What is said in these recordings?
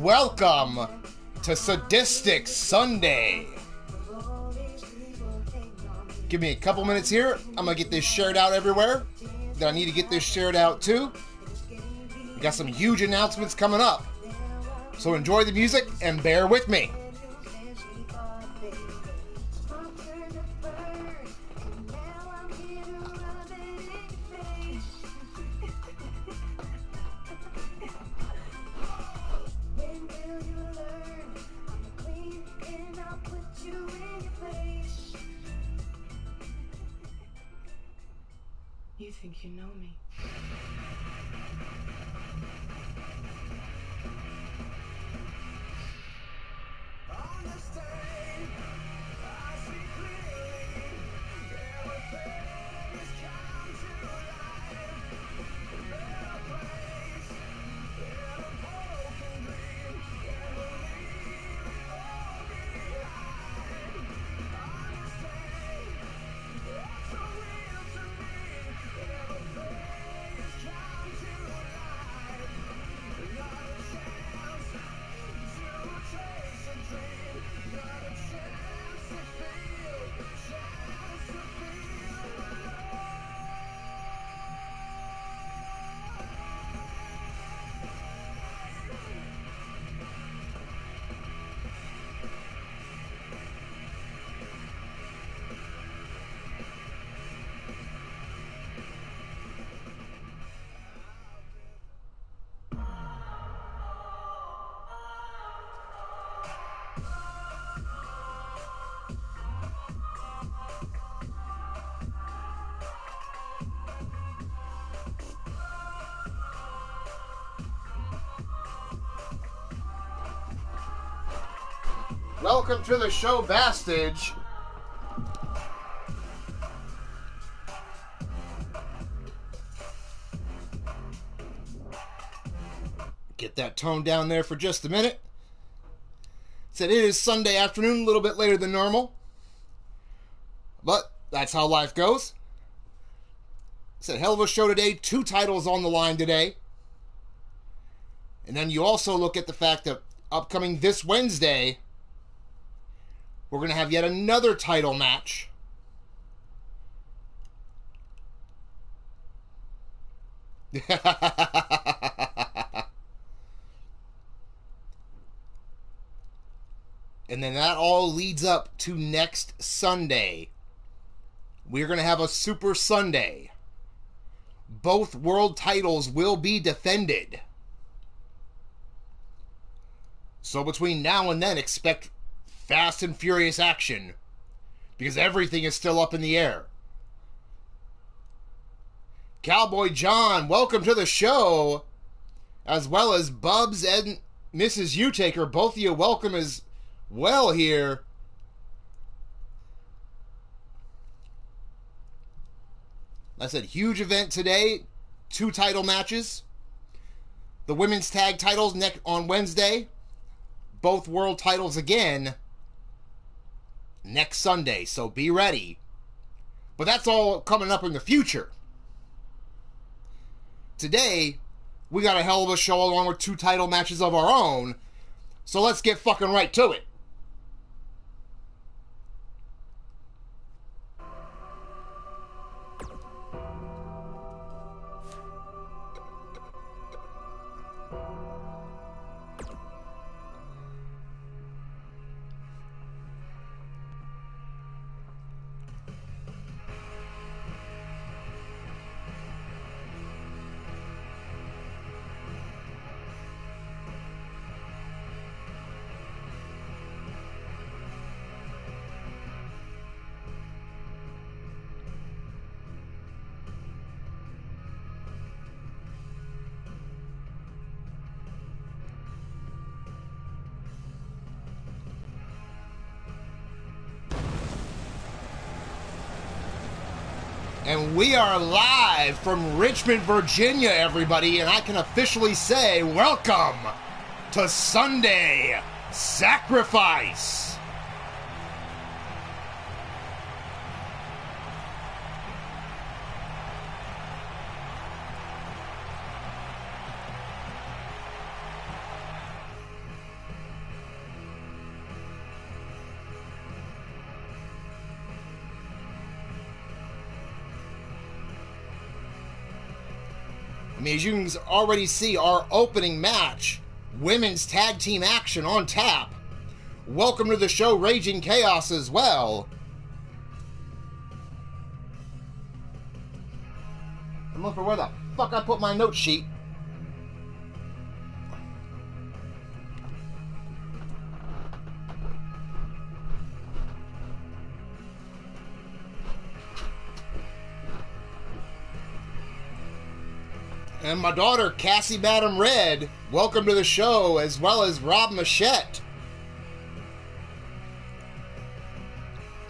welcome to Sadistic Sunday. Give me a couple minutes here. I'm going to get this shared out everywhere. Then I need to get this shared out too. We got some huge announcements coming up. So enjoy the music and bear with me. You think you know me? Welcome to the show, Bastage. Get that tone down there for just a minute. Said it is Sunday afternoon, a little bit later than normal. But that's how life goes. Said hell of a show today, 2 titles on the line today. And then you also look at the fact that upcoming this Wednesday, we're going to have yet another title match. And then that all leads up to next Sunday. We're going to have a Super Sunday. Both world titles will be defended. So between now and then, expect fast and furious action, because everything is still up in the air. Cowboy John, welcome to the show, as well as Bubs and Mrs. Utaker. Both of you welcome as well here. Like I said, huge event today. 2 title matches. The women's tag titles next on Wednesday. Both world titles again next Sunday, so be ready. But that's all coming up in the future. Today, we got a hell of a show along with 2 title matches of our own, so let's get fucking right to it. And we are live from Richmond, Virginia, everybody, and I can officially say welcome to Sunday Sacrifice. mean, as you can already see, our opening match, women's tag team action on tap. Welcome to the show, Raging Chaos, as well. I'm looking for where the fuck I put my note sheet. And my daughter, Cassie Madam Red, welcome to the show, as well as Rob Machette.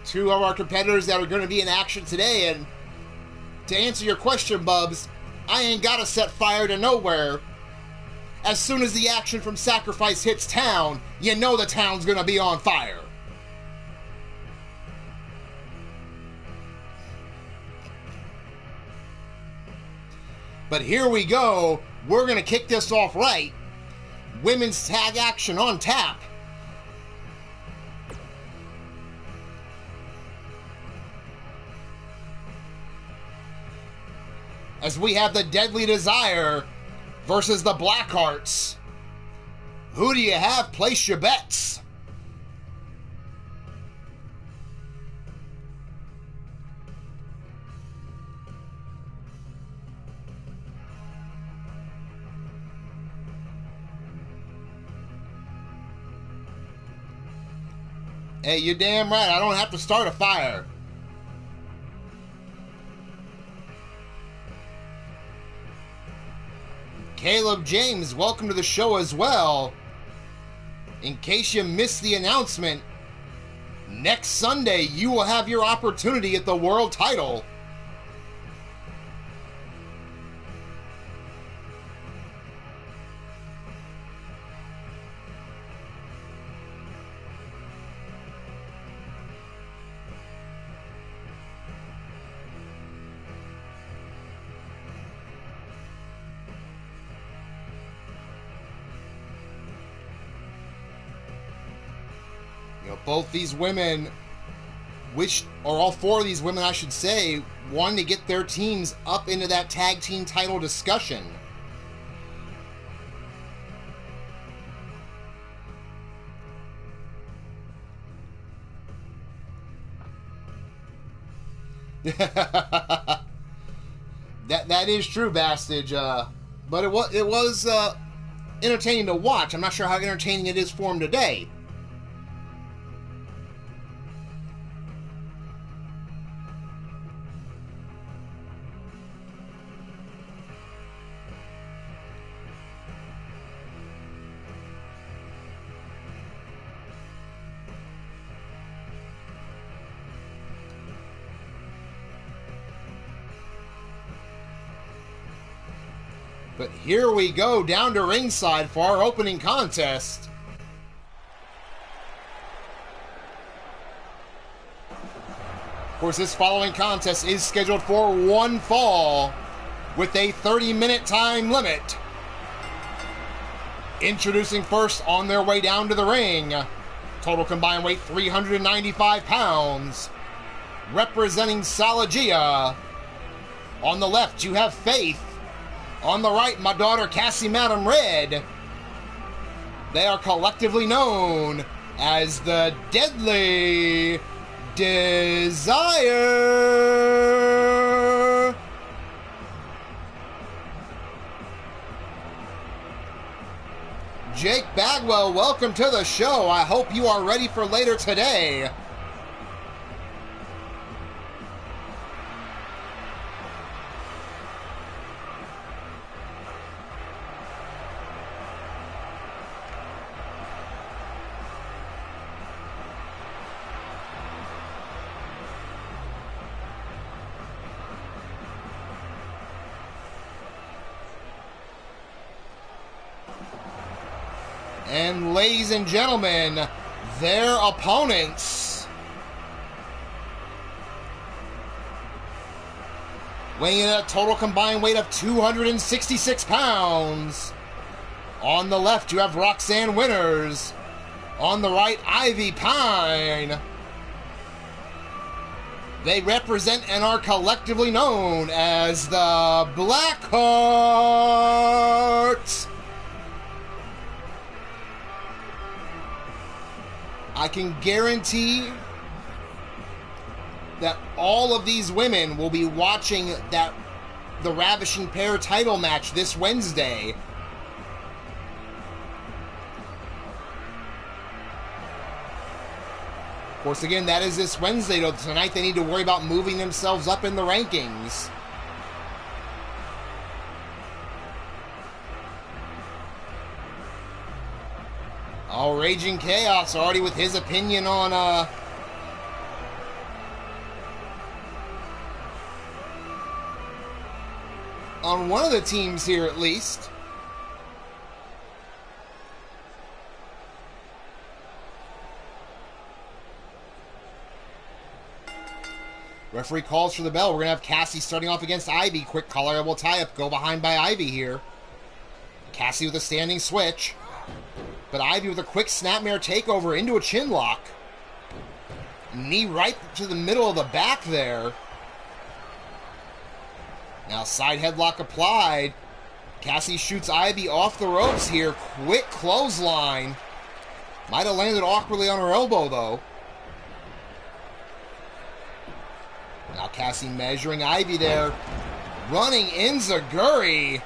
Two of our competitors that are going to be in action today. And to answer your question, Bubs, I ain't got to set fire to nowhere. As soon as the action from Sacrifice hits town, you know the town's going to be on fire. But here we go. We're going to kick this off right. Women's tag action on tap. As we have the Deadly Desire versus the Blackhearts. Who do you have? Place your bets. Hey, you're damn right. I don't have to start a fire. Caleb James, welcome to the show as well. In case you missed the announcement, next Sunday you will have your opportunity at the world title. Both these women, or all four of these women, I should say, wanting to get their teams up into that tag team title discussion. That is true, Bastage. But it was entertaining to watch. I'm not sure how entertaining it is for him today. But here we go, down to ringside for our opening contest. Of course, this following contest is scheduled for one fall with a 30-minute time limit. Introducing first on their way down to the ring, total combined weight 395 pounds, representing Salagia. On the left, you have Faith. On the right, my daughter, Cassie Madam Red. They are collectively known as the Deadly Desire. Jake Bagwell, welcome to the show. I hope you are ready for later today. And ladies and gentlemen, their opponents, weighing in at a total combined weight of 266 pounds. On the left, you have Roxanne Winters. On the right, Ivy Pine. They represent and are collectively known as the Blackhearts. I can guarantee that all of these women will be watching the Ravishing Pair title match this Wednesday. Of course, again, that is this Wednesday, though. Tonight they need to worry about moving themselves up in the rankings. Oh, Raging Chaos already with his opinion on one of the teams here, at least. Referee calls for the bell. We're going to have Cassie starting off against Ivy. Quick collar tie-up. Go behind by Ivy here. Cassie with a standing switch. But Ivy with a quick snapmare takeover into a chin lock. Knee right to the middle of the back there. Now side headlock applied. Cassie shoots Ivy off the ropes here. Quick clothesline. Might have landed awkwardly on her elbow, though. Now Cassie measuring Ivy there. Running enziguri.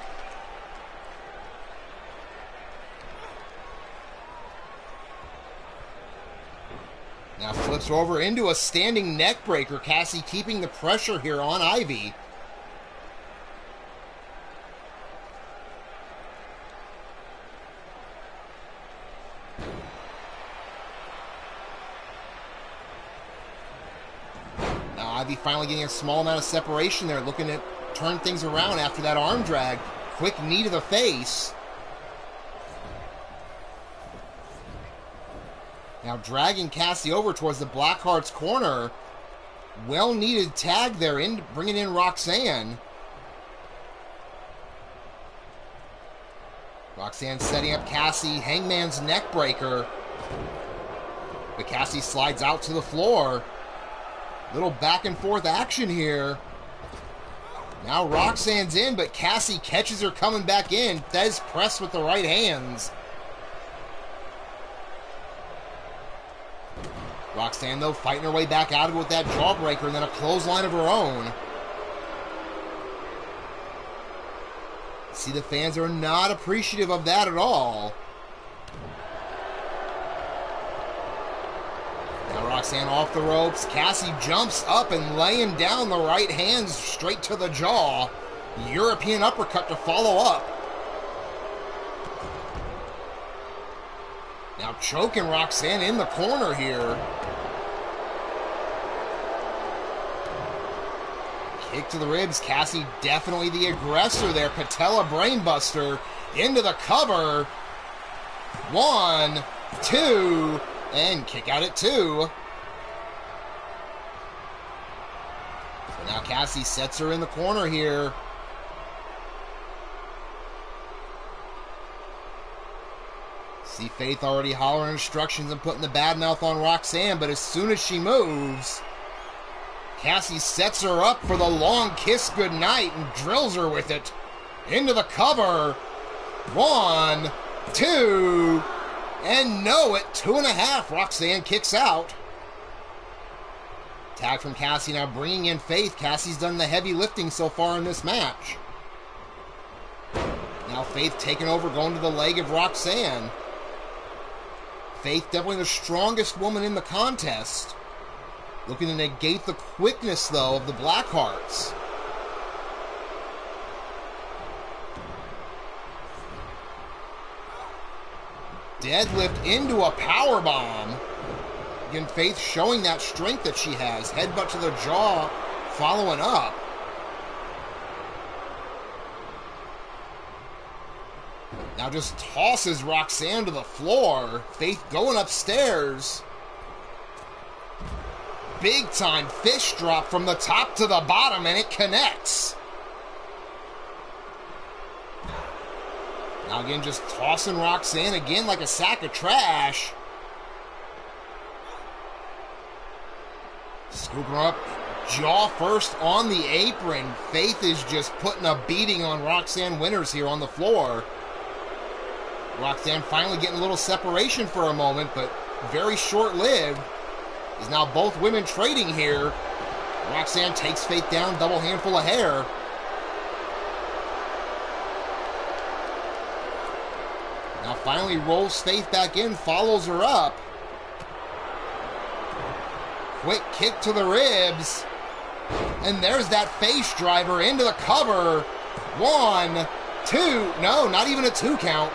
Now flips over into a standing neck breaker. Cassie keeping the pressure here on Ivy. Ivy finally getting a small amount of separation there, looking to turn things around after that arm drag. Quick knee to the face. Now dragging Cassie over towards the Blackhearts corner. Well-needed tag there, bringing in Roxanne. Roxanne setting up Cassie, Hangman's neck breaker. But Cassie slides out to the floor. Little back and forth action here. Now Roxanne's in, but Cassie catches her coming back in. Does press with the right hands. Roxanne, though, fighting her way back out of it with that jawbreaker and then a clothesline of her own. See, the fans are not appreciative of that at all. Now Roxanne off the ropes. Cassie jumps up and laying down the right hands straight to the jaw. European uppercut to follow up. Now choking Roxanne in the corner here. Kick to the ribs. Cassie definitely the aggressor there. Patella brainbuster into the cover. 1, 2... and kick out at 2. Now Cassie sets her in the corner here. See Faith already hollering instructions and putting the bad mouth on Roxanne, but as soon as she moves, Cassie sets her up for the long kiss goodnight and drills her with it. Into the cover. 1, 2... and no, at 2.5, Roxanne kicks out. Tag from Cassie now bringing in Faith. Cassie's done the heavy lifting so far in this match. Now Faith taking over, going to the leg of Roxanne. Faith definitely the strongest woman in the contest. Looking to negate the quickness, though, of the Blackhearts. Deadlift into a powerbomb. Again, Faith showing that strength that she has. Headbutt to the jaw, following up. Now just tosses Roxanne to the floor. Faith going upstairs. Big time fish drop from the top to the bottom, and it connects. Now again, just tossing Roxanne again like a sack of trash. Scooping her up Jaw first on the apron. Faith is just putting a beating on Roxanne Winters here on the floor. Roxanne finally getting a little separation for a moment, but very short-lived. As now both women trading here. Roxanne takes Faith down, double handful of hair. Now finally rolls Faith back in, follows her up. Quick kick to the ribs. And there's that face driver into the cover. 1, 2, no, not even a 2 count.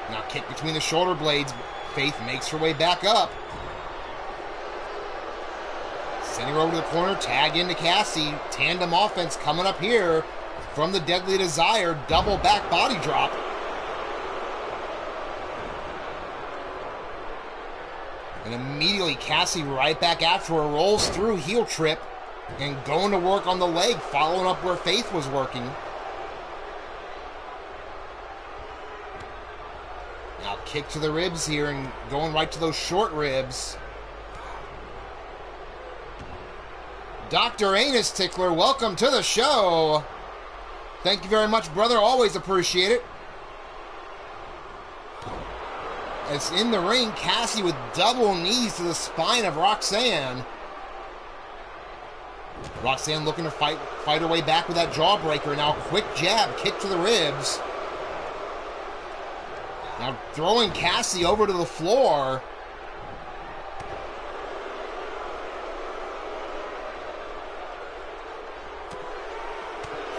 Now kick between the shoulder blades. Faith makes her way back up. Sending her over to the corner, tag into Cassie. Tandem offense coming up here from the Deadly Desire. Double back body drop. And immediately Cassie right back after her, rolls through, heel trip, and going to work on the leg, following up where Faith was working. Now kick to the ribs here and going right to those short ribs. Dr. Anus Tickler, welcome to the show. Thank you very much, brother. Always appreciate it. It's in the ring, Cassie with double knees to the spine of Roxanne. Roxanne looking to fight her way back with that jawbreaker. Now quick jab, kick to the ribs. Now throwing Cassie over to the floor.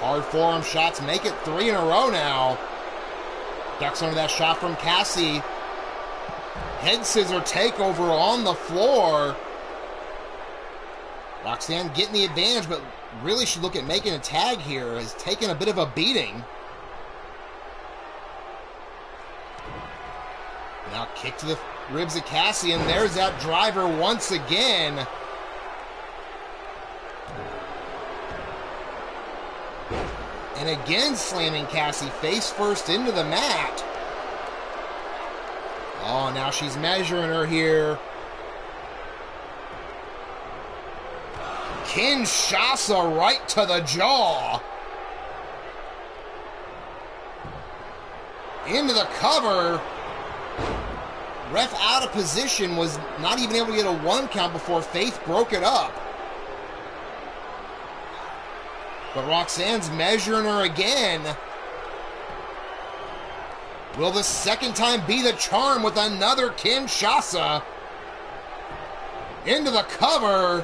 Hard forearm shots make it 3 in a row now. Ducks under that shot from Cassie. Head scissor takeover on the floor. Roxanne getting the advantage, but really should look at making a tag here. Has taken a bit of a beating. Now kick to the ribs of Cassie, and there's that driver once again. And again slamming Cassie face first into the mat. Oh, now she's measuring her here. Kinshasa right to the jaw. Into the cover. Ref out of position, was not even able to get a 1 count before Faith broke it up. But Roxanne's measuring her again. Will the second time be the charm with another Kinshasa? Into the cover.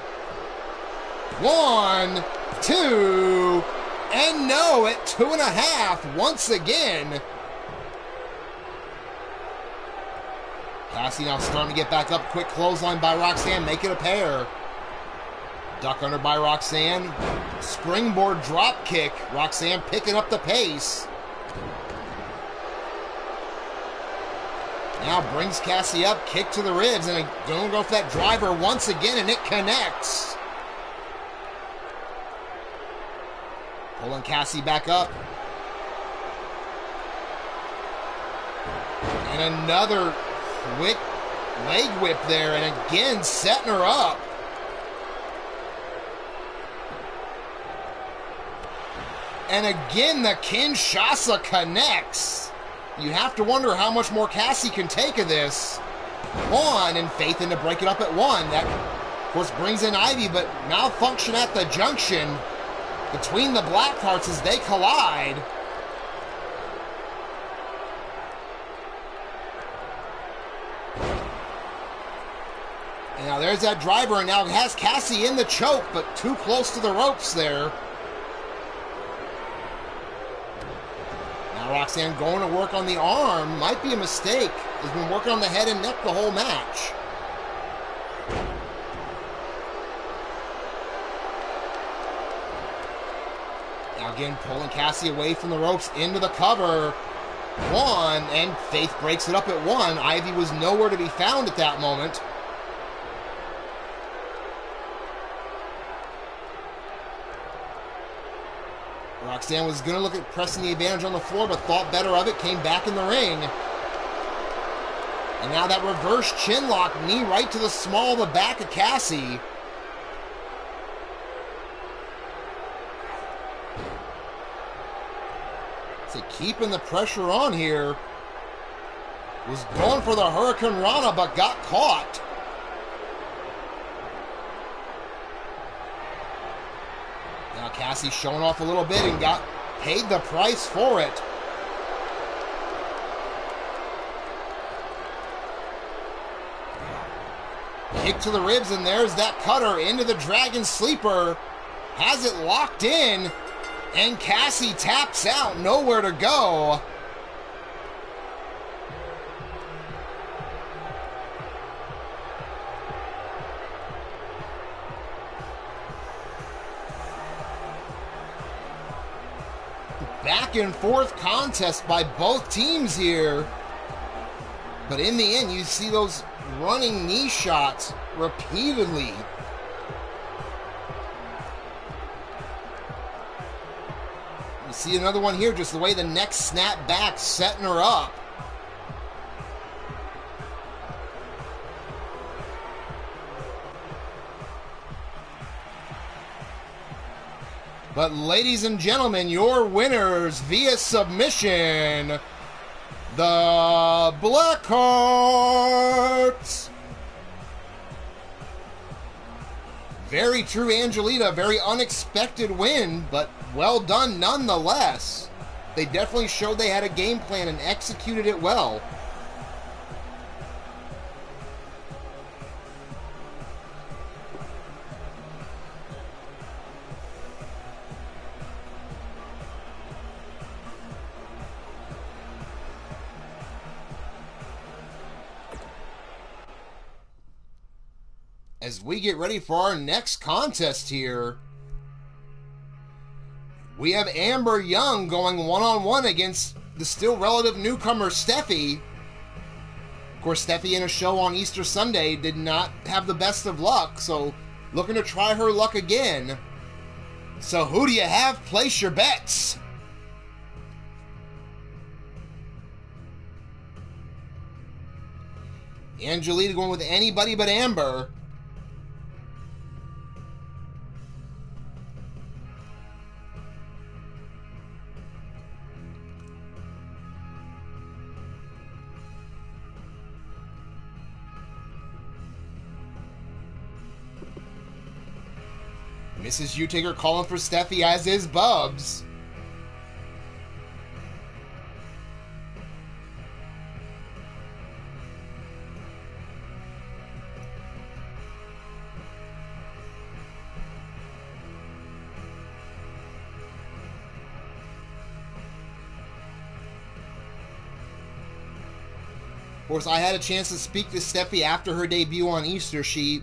1, 2, and no, at 2.5 once again. Cassie now starting to get back up. Quick clothesline by Roxanne, make it a pair. Duck under by Roxanne. Springboard drop kick. Roxanne picking up the pace. Now brings Cassie up, kick to the ribs, and going to go for that driver once again, and it connects. Pulling Cassie back up. And another quick leg whip there, and again setting her up. And again the Kinshasa connects. You have to wonder how much more Cassie can take of this. 1, and Faith in to break it up at 1. That, of course, brings in Ivy, but malfunction at the junction between the Blackhearts as they collide. And now there's that driver, and now has Cassie in the choke, but too close to the ropes there. Roxanne going to work on the arm. Might be a mistake. Has been working on the head and neck the whole match. Now again, pulling Cassie away from the ropes into the cover. 1, and Faith breaks it up at 1. Ivy was nowhere to be found at that moment. Roxanne was going to look at pressing the advantage on the floor, but thought better of it, came back in the ring. And now that reverse chin lock, knee right to the small of the back of Cassie. So keeping the pressure on here. Was going for the Hurricane Rana, but got caught. Now Cassie showing off a little bit and got paid the price for it. Kick to the ribs, and there's that cutter into the Dragon Sleeper. Has it locked in, and Cassie taps out, nowhere to go. Back and forth contest by both teams here. But in the end, you see those running knee shots repeatedly. You see another one here, just the way the neck snapped back, setting her up. But ladies and gentlemen, your winners via submission, the Blackhearts. Very true, Angelita. Very unexpected win, but well done nonetheless. They definitely showed they had a game plan and executed it well. As we get ready for our next contest here, we have Amber Young going one-on-one against the still relative newcomer Steffi. Of course, Steffi in a show on Easter Sunday did not have the best of luck, so looking to try her luck again. So who do you have? Place your bets. Angelita going with anybody but Amber. Mrs. U-Taker calling for Steffi, as is Bubs. Of course, I had a chance to speak to Steffi after her debut on Easter. She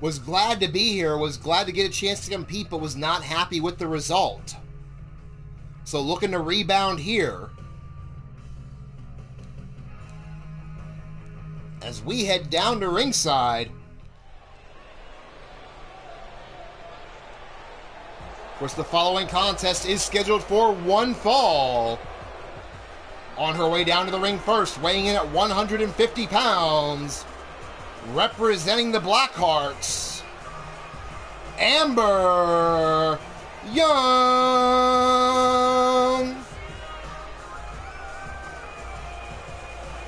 was glad to be here, was glad to get a chance to compete, but was not happy with the result. So looking to rebound here. As we head down to ringside. Of course, the following contest is scheduled for one fall. On her way down to the ring first, weighing in at 150 pounds. Representing the Blackhearts, Amber Young.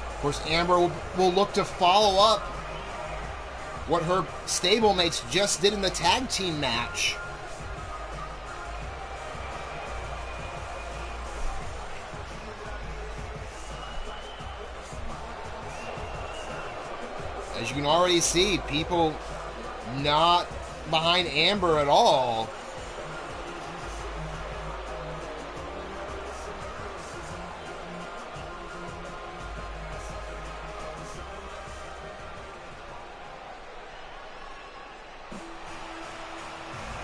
Of course, Amber will look to follow up what her stablemates just did in the tag team match. As you can already see, people not behind Amber at all.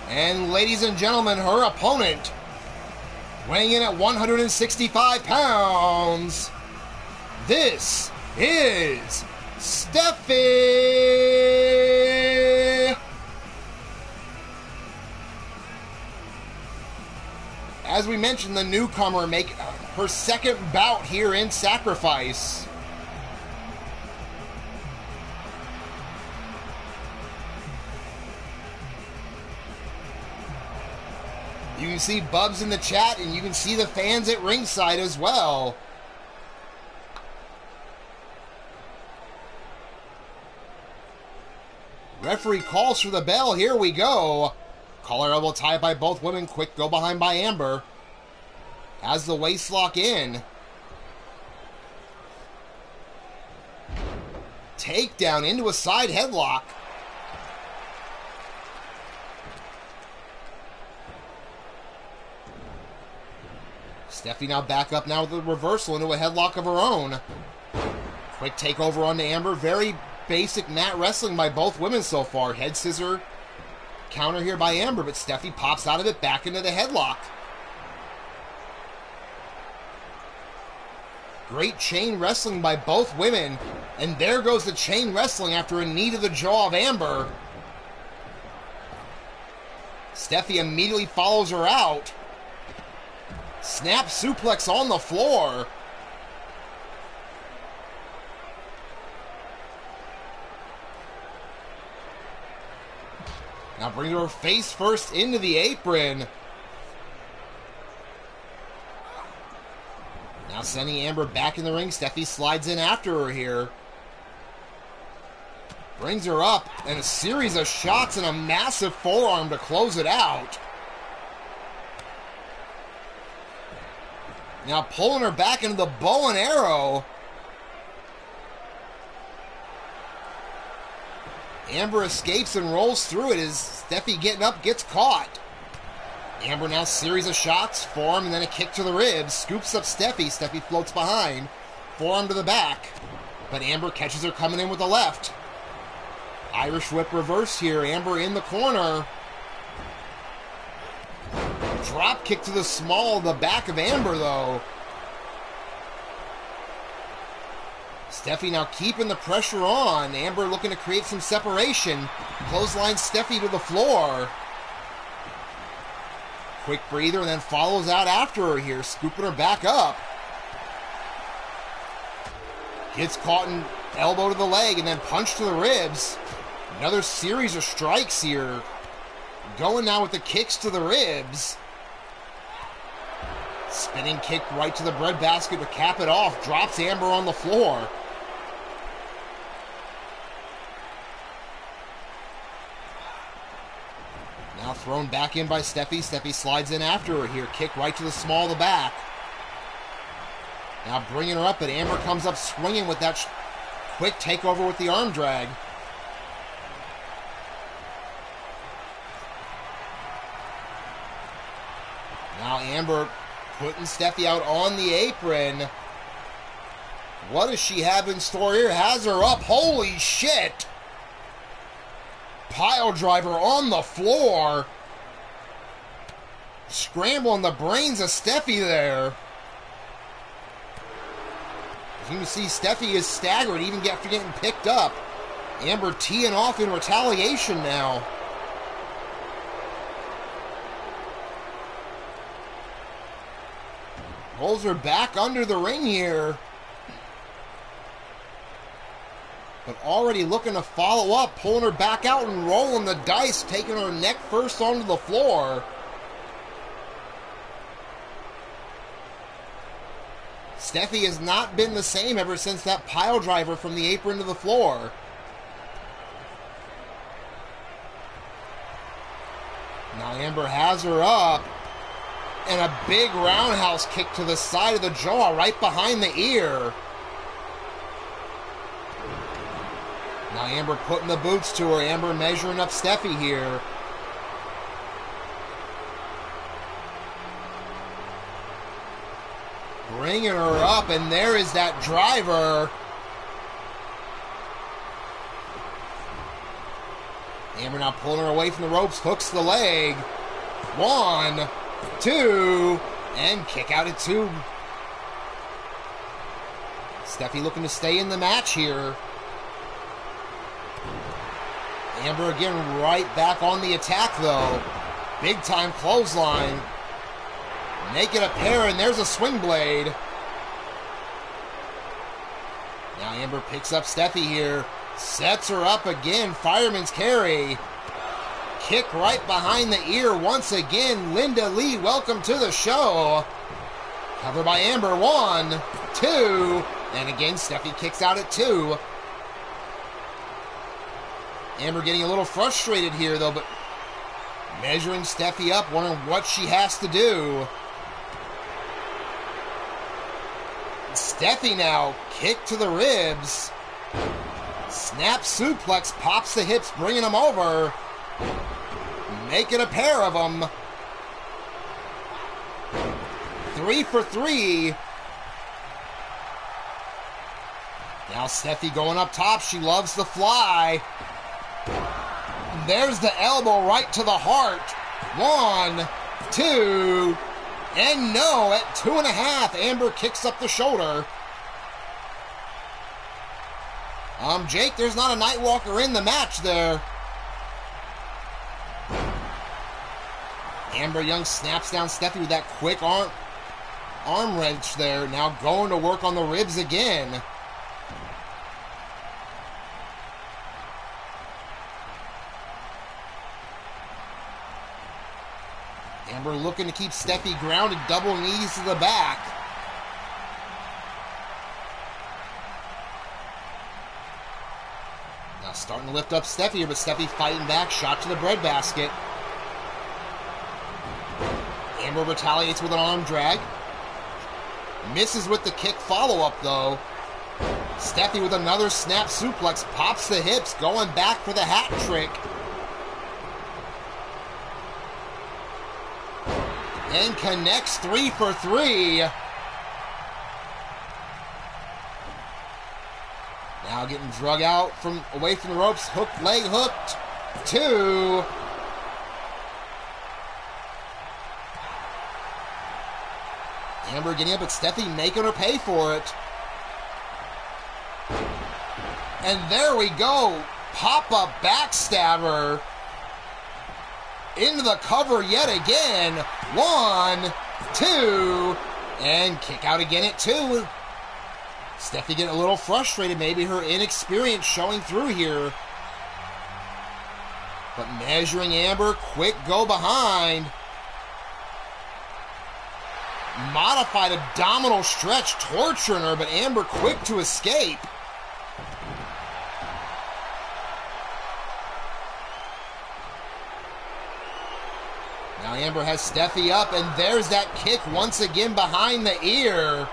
And ladies and gentlemen, her opponent, weighing in at 165 pounds, this is Steffi! As we mentioned, the newcomer make her second bout here in Sacrifice. You can see Bubs in the chat, and you can see the fans at ringside as well. Referee calls for the bell. Here we go. Collar elbow tie by both women. Quick go behind by Amber. Has the waist lock in. Takedown into a side headlock. Steffi now back up now with a reversal into a headlock of her own. Quick takeover onto Amber. Very basic mat wrestling by both women so far. Head scissor counter here by Amber, but Steffi pops out of it back into the headlock. Great chain wrestling by both women. And there goes the chain wrestling after a knee to the jaw of Amber. Steffi immediately follows her out. Snap suplex on the floor. Now bring her face first into the apron. Now sending Amber back in the ring. Steffi slides in after her here. Brings her up, and a series of shots and a massive forearm to close it out. Now pulling her back into the bow and arrow. Amber escapes and rolls through it as Steffi getting up gets caught. Amber now series of shots, forearm and then a kick to the ribs. Scoops up Steffi. Steffi floats behind. Forearm to the back. But Amber catches her coming in with the left. Irish whip reverse here. Amber in the corner. Drop kick to the small of the back of Amber though. Steffi now keeping the pressure on. Amber looking to create some separation. Clothesline Steffi to the floor. Quick breather and then follows out after her here, scooping her back up. Gets caught in elbow to the leg and then punch to the ribs. Another series of strikes here. Going now with the kicks to the ribs. Spinning kick right to the breadbasket to cap it off. Drops Amber on the floor. Now thrown back in by Steffi. Steffi slides in after her here. Kick right to the small of the back. Now bringing her up, but Amber comes up swinging with that quick takeover with the arm drag. Now Amber putting Steffi out on the apron. What does she have in store here? Has her up. Holy shit! Pile driver on the floor. Scrambling the brains of Steffi there. As you can see, Steffi is staggered, even after getting picked up. Amber teeing off in retaliation now. Pulls her back under the ring here. But already looking to follow up, pulling her back out and rolling the dice, taking her neck first onto the floor. Steffi has not been the same ever since that pile driver from the apron to the floor. Now Amber has her up. And a big roundhouse kick to the side of the jaw, right behind the ear. Now Amber putting the boots to her. Amber measuring up Steffi here. Bringing her up, and there is that driver. Amber now pulling her away from the ropes, hooks the leg. 1, 2, and kick out at 2. Steffi looking to stay in the match here. Amber again right back on the attack though. Big time clothesline. Make it a pair, and there's a swing blade. Now Amber picks up Steffi here. Sets her up again. Fireman's carry. kick right behind the ear once again. Linda Lee, welcome to the show. Covered by Amber. 1, 2. And again, Steffi kicks out at 2. Amber getting a little frustrated here, though, but measuring Steffi up, wondering what she has to do. Steffi now, kick to the ribs. Snap suplex, pops the hips, bringing them over. Making a pair of them. 3 for 3. Now Steffi going up top. She loves the fly. There's the elbow right to the heart. 1, 2, and no, at 2.5. Amber kicks up the shoulder. Jake, there's not a Nightwalker in the match there. Amber Young snaps down Steffi with that quick arm wrench there. Now going to work on the ribs again. Amber looking to keep Steffi grounded, double knees to the back. Now starting to lift up Steffi here, but Steffi fighting back, shot to the breadbasket. Amber retaliates with an arm drag. Misses with the kick follow-up, though. Steffi with another snap suplex, pops the hips, going back for the hat trick. And connects 3 for 3. Now getting drug out away from the ropes. Hook, leg hooked. 2. Amber getting up, but Steffi making her pay for it. And there we go. Pop-up backstabber. Into the cover yet again. 1, 2, and kick out again at 2. Steffi getting a little frustrated. Maybe her inexperience showing through here. But measuring Amber, quick go behind. Modified abdominal stretch, torturing her, but Amber quick to escape. Now Amber has Steffi up, and there's that kick once again behind the ear.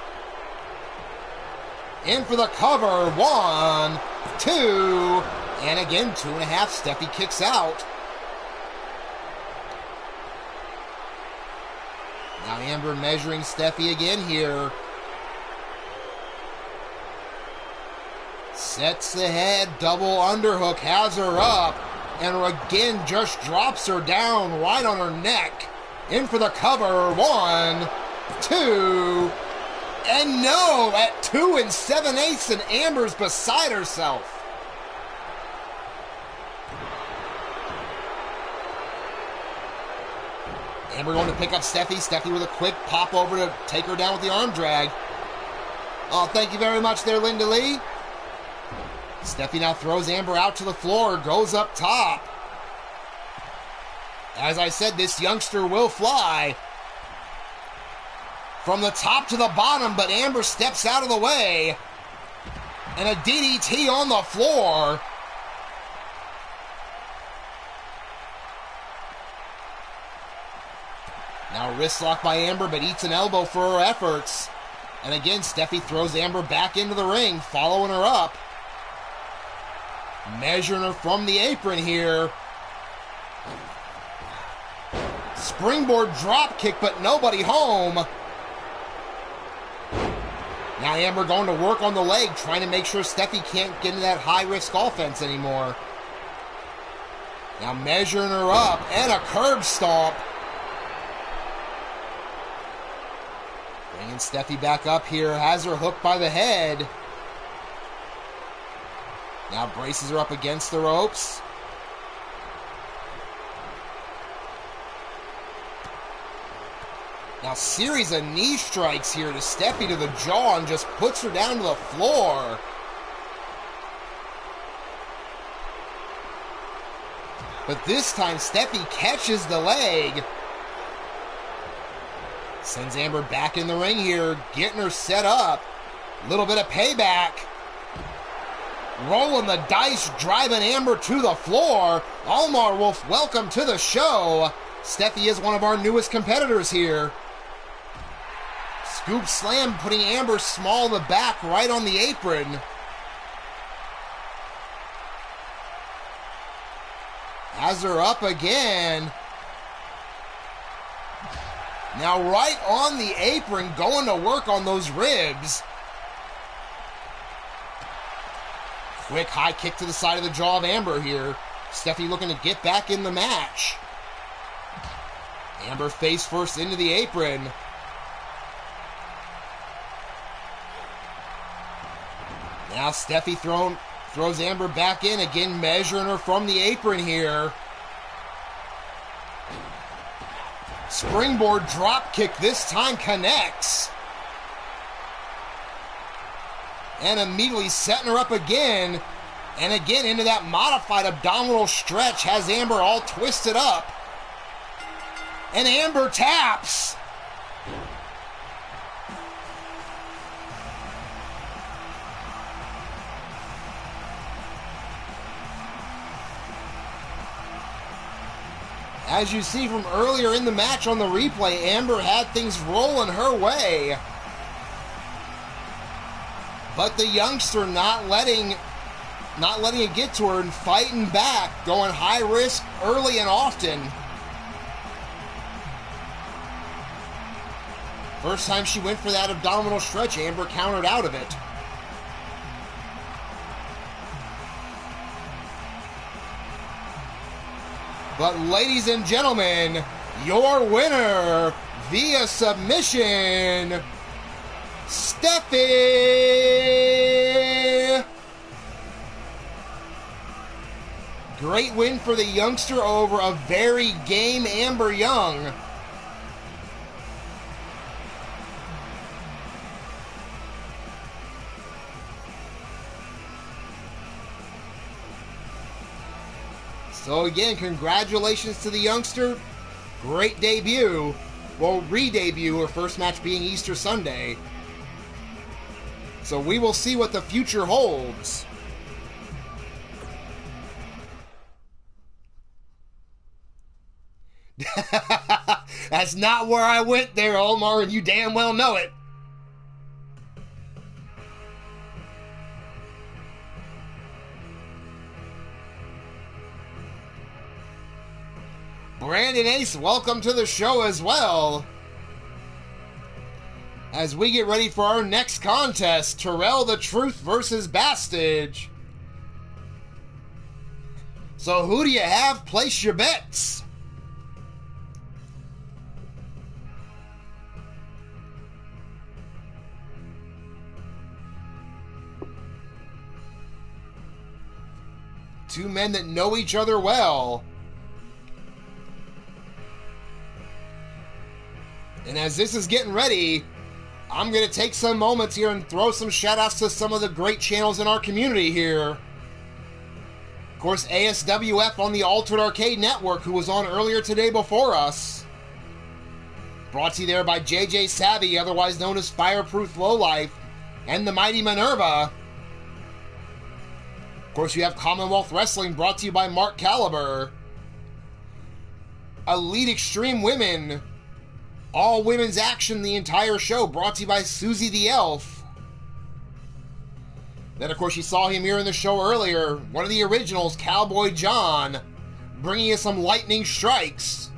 In for the cover. 1, 2, and again 2.5. Steffi kicks out. Now Amber measuring Steffi again here. Sets the head, double underhook, has her up. And again, just drops her down right on her neck. In for the cover. 1, 2, and no! At 2 7/8, and Amber's beside herself. Amber going to pick up Steffi. Steffi with a quick pop over to take her down with the arm drag. Oh, thank you very much there, Linda Lee. Steffi now throws Amber out to the floor, goes up top. As I said, this youngster will fly. From the top to the bottom, but Amber steps out of the way. And a DDT on the floor. Now wrist lock by Amber, but eats an elbow for her efforts. And again, Steffi throws Amber back into the ring, following her up. Measuring her from the apron here. Springboard drop kick, but nobody home. Now Amber going to work on the leg, trying to make sure Steffi can't get into that high-risk offense anymore. Now measuring her up, and a curb stomp. Bringing Steffi back up here, has her hooked by the head. Now braces her up against the ropes. Now series of knee strikes here to Steffi to the jaw and just puts her down to the floor. But this time, Steffi catches the leg. Sends Amber back in the ring here, getting her set up. A little bit of payback. Rolling the dice, driving Amber to the floor. Almar Wolf, welcome to the show. Steffi is one of our newest competitors here. Scoop slam, putting Amber small in the back, right on the apron. Has her up again. Now right on the apron, going to work on those ribs. Quick high kick to the side of the jaw of Amber here. Steffi looking to get back in the match. Amber face first into the apron. Now Steffi throws Amber back in, again measuring her from the apron here. Springboard drop kick, this time connects. And immediately setting her up again. And again into that modified abdominal stretch, has Amber all twisted up. And Amber taps. As you see from earlier in the match on the replay, Amber had things rolling her way. But the youngster not letting it get to her and fighting back, going high risk early and often. First time she went for that abdominal stretch, Amber countered out of it. But ladies and gentlemen, your winner via submission, Steffi! Great win for the youngster over a very game Amber Young. So again, congratulations to the youngster. Great debut. Well, re-debut, her first match being Easter Sunday. So we will see what the future holds. That's not where I went there, Omar, and you damn well know it. Brandon Ace, welcome to the show as well. As we get ready for our next contest, Terrell the Truth versus Bastage. So who do you have? Place your bets. Two men that know each other well. And as this is getting ready, I'm going to take some moments here and throw some shout-outs to some of the great channels in our community here. Of course, ASWF on the Altered Arcade Network, who was on earlier today before us. Brought to you there by JJ Savvy, otherwise known as Fireproof Lowlife, and the Mighty Minerva. Of course, you have Commonwealth Wrestling, brought to you by Mark Caliber. Elite Extreme Women, all women's action the entire show, brought to you by Susie the Elf. Then, of course, you saw him here in the show earlier, one of the originals, Cowboy John, bringing you some lightning strikes.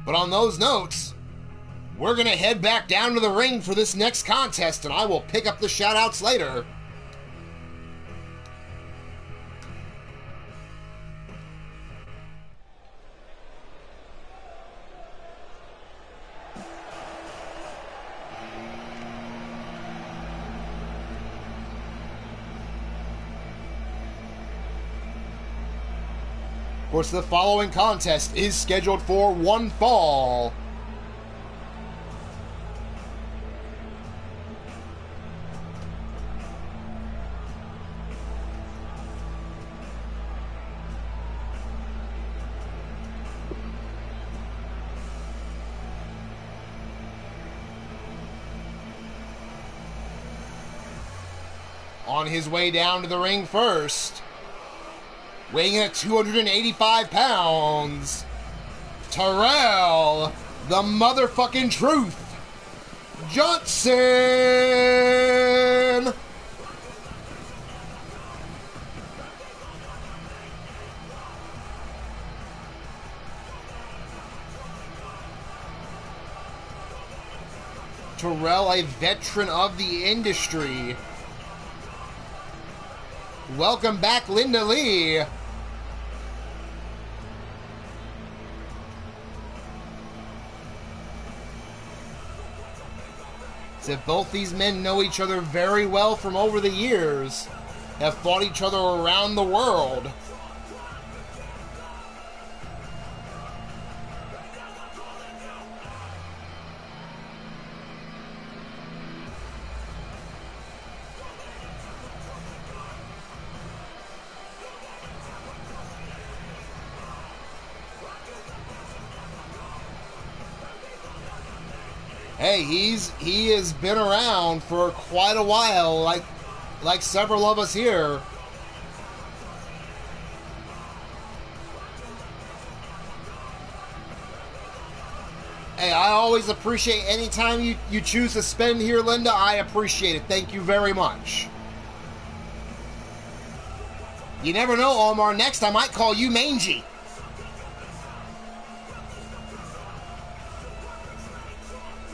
But on those notes, we're going to head back down to the ring for this next contest, and I will pick up the shout-outs later. Of course, the following contest is scheduled for one fall. On his way down to the ring first, weighing in at 285 pounds, Terrell, the motherfucking Truth Johnson! Terrell, a veteran of the industry. Welcome back, Linda Lee. So both these men know each other very well from over the years, have fought each other around the world. Hey, he has been around for quite a while, like several of us here. Hey, I always appreciate any time you choose to spend here, Linda. I appreciate it. Thank you very much. You never know, Omar. Next I might call you Mangy.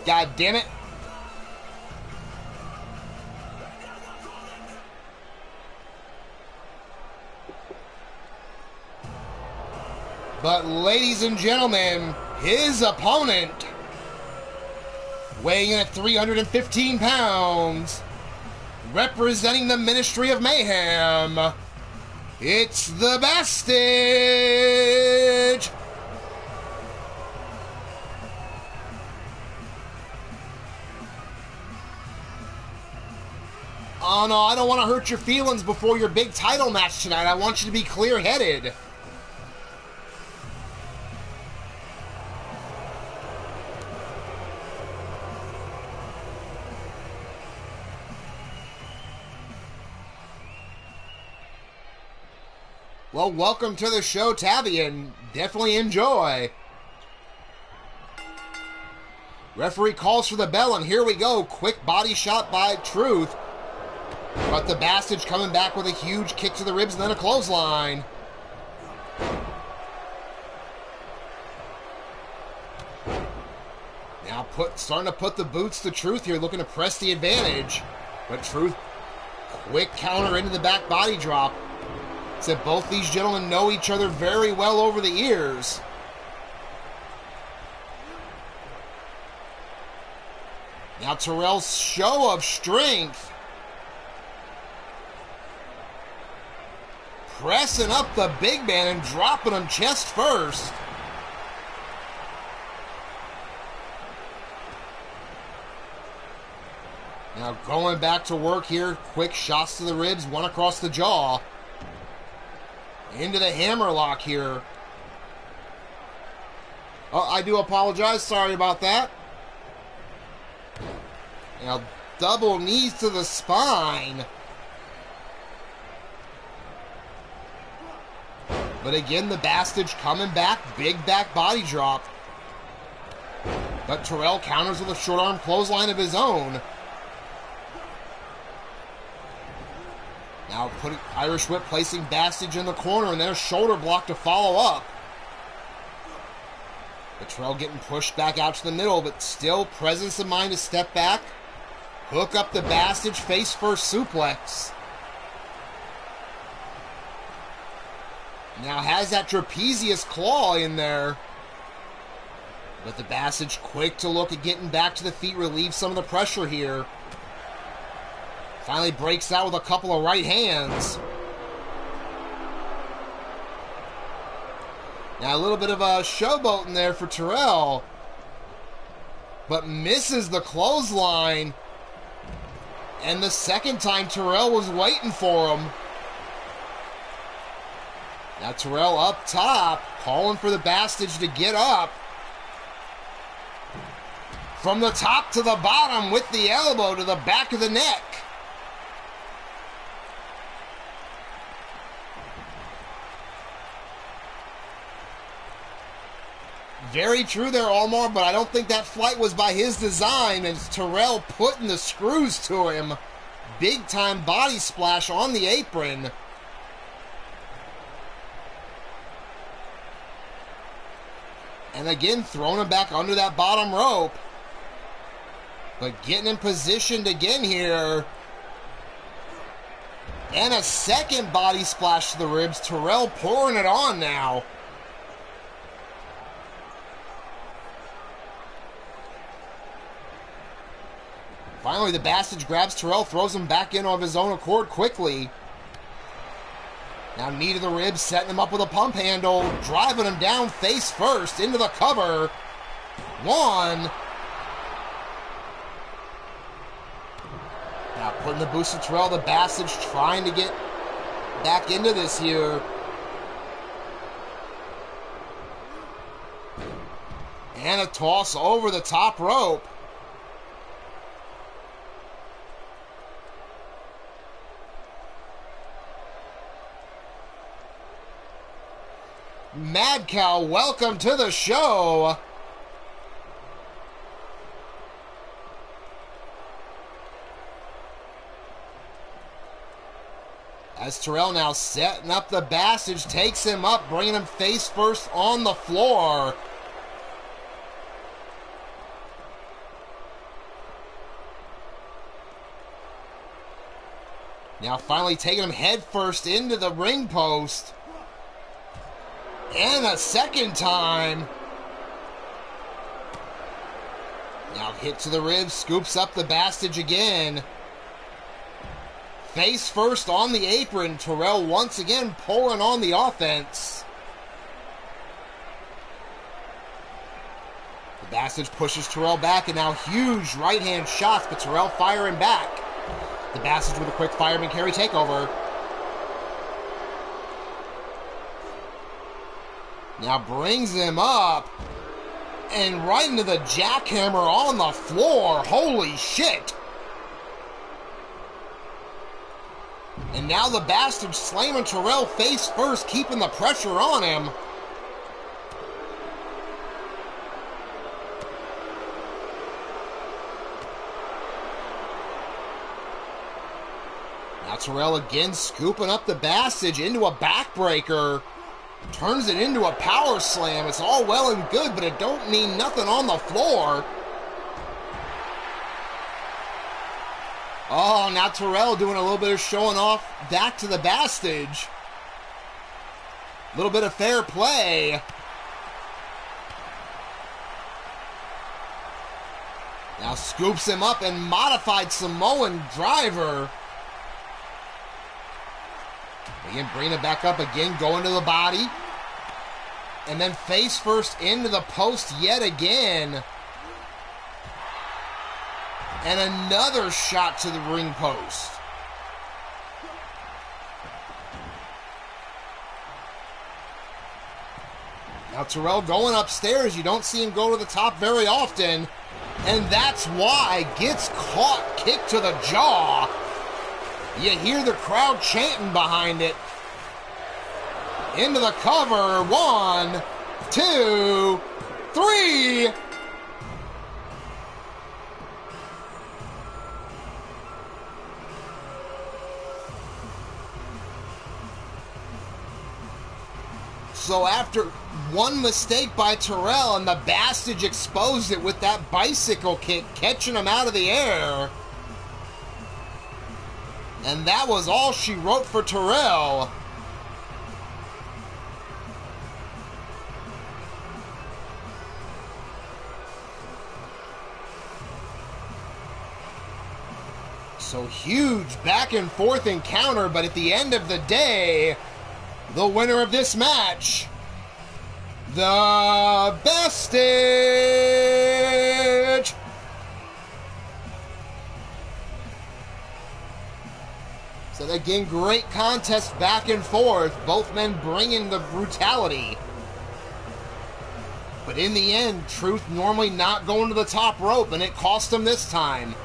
God damn it. But ladies and gentlemen, his opponent, weighing in at 315 pounds, representing the Ministry of Mayhem, it's the Bastage! Oh no, I don't want to hurt your feelings before your big title match tonight. I want you to be clear-headed. Well, welcome to the show, Tabby, and definitely enjoy. Referee calls for the bell, and here we go. Quick body shot by Truth. But the Bastage coming back with a huge kick to the ribs and then a clothesline. Now starting to put the boots to Truth here, looking to press the advantage. But Truth, quick counter into the back body drop. Said both these gentlemen know each other very well over the years. Now Terrell's show of strength. Pressing up the big man and dropping him chest first. Now going back to work here. Quick shots to the ribs, one across the jaw. Into the hammerlock here. Oh, I do apologize. Sorry about that. Now double knees to the spine. But again, the Bastage coming back. Big back body drop. But Terrell counters with a short arm clothesline of his own. Now putting Irish Whip, placing Bastage in the corner, and then a shoulder block to follow up. But Terrell getting pushed back out to the middle, but still presence of mind to step back. Hook up the Bastage, face first suplex. Now has that trapezius claw in there. But the Bastage quick to look at getting back to the feet, relieve some of the pressure here. Finally breaks out with a couple of right hands. Now a little bit of a showboating there for Terrell. But misses the clothesline. And the second time Terrell was waiting for him. Now Terrell up top, calling for the Bastage to get up. From the top to the bottom with the elbow to the back of the neck. Very true there, Omar, but I don't think that flight was by his design, as Terrell putting the screws to him. Big time body splash on the apron. And again, throwing him back under that bottom rope. But getting him positioned again here. And a second body splash to the ribs. Terrell pouring it on now. Finally, the Bastard grabs Terrell, throws him back in of his own accord quickly. Now knee to the ribs, setting him up with a pump handle, driving him down face first into the cover. One. Now putting the boost to Terrell, the Bastard trying to get back into this here. And a toss over the top rope. Mad Cow, welcome to the show. As Terrell now setting up the Bastard, takes him up, bringing him face first on the floor. Now finally taking him head first into the ring post. And a second time. Now hit to the ribs, scoops up the Bastard again. Face first on the apron. Terrell once again pulling on the offense. The Bastard pushes Terrell back, and now huge right hand shots, but Terrell firing back. The Bastard with a quick fireman carry takeover. Now brings him up and right into the jackhammer on the floor. Holy shit. And now the Bastard slamming Terrell face first, keeping the pressure on him. Now Terrell again scooping up the Bastard into a backbreaker. Turns it into a power slam. It's all well and good, but it don't mean nothing on the floor. Oh, now Terrell doing a little bit of showing off back to the Bastard. A little bit of fair play. Now scoops him up and modified Samoan driver. Again, bringing it back up again, going to the body. And then face first into the post yet again. And another shot to the ring post. Now Terrell going upstairs. You don't see him go to the top very often. And that's why gets caught, kick to the jaw. You hear the crowd chanting behind it. Into the cover. 1, 2, 3. So after one mistake by Terrell, and the Bastard exposed it with that bicycle kick, catching him out of the air. And that was all she wrote for Terrell. So huge back and forth encounter, but at the end of the day, the winner of this match, the Bastard. So again, great contest back and forth. Both men bringing the brutality. But in the end, Truth normally not going to the top rope, and it cost him this time.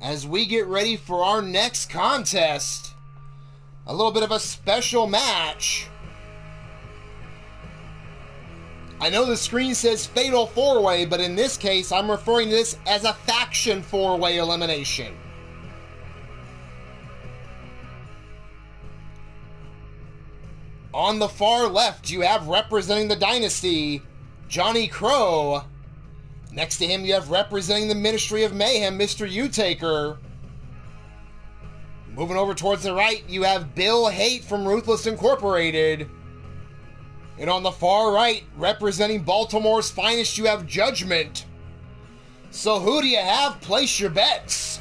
as we get ready for our next contest. A little bit of a special match. I know the screen says Fatal 4-Way, but in this case, I'm referring to this as a Faction 4-Way elimination. On the far left, you have representing the Dynasty, Johnny Crow. Next to him, you have representing the Ministry of Mayhem, Mr. U-Taker. Moving over towards the right, you have Bill Haight from Ruthless Incorporated. And on the far right, representing Baltimore's finest, you have Judgment. So who do you have? Place your bets.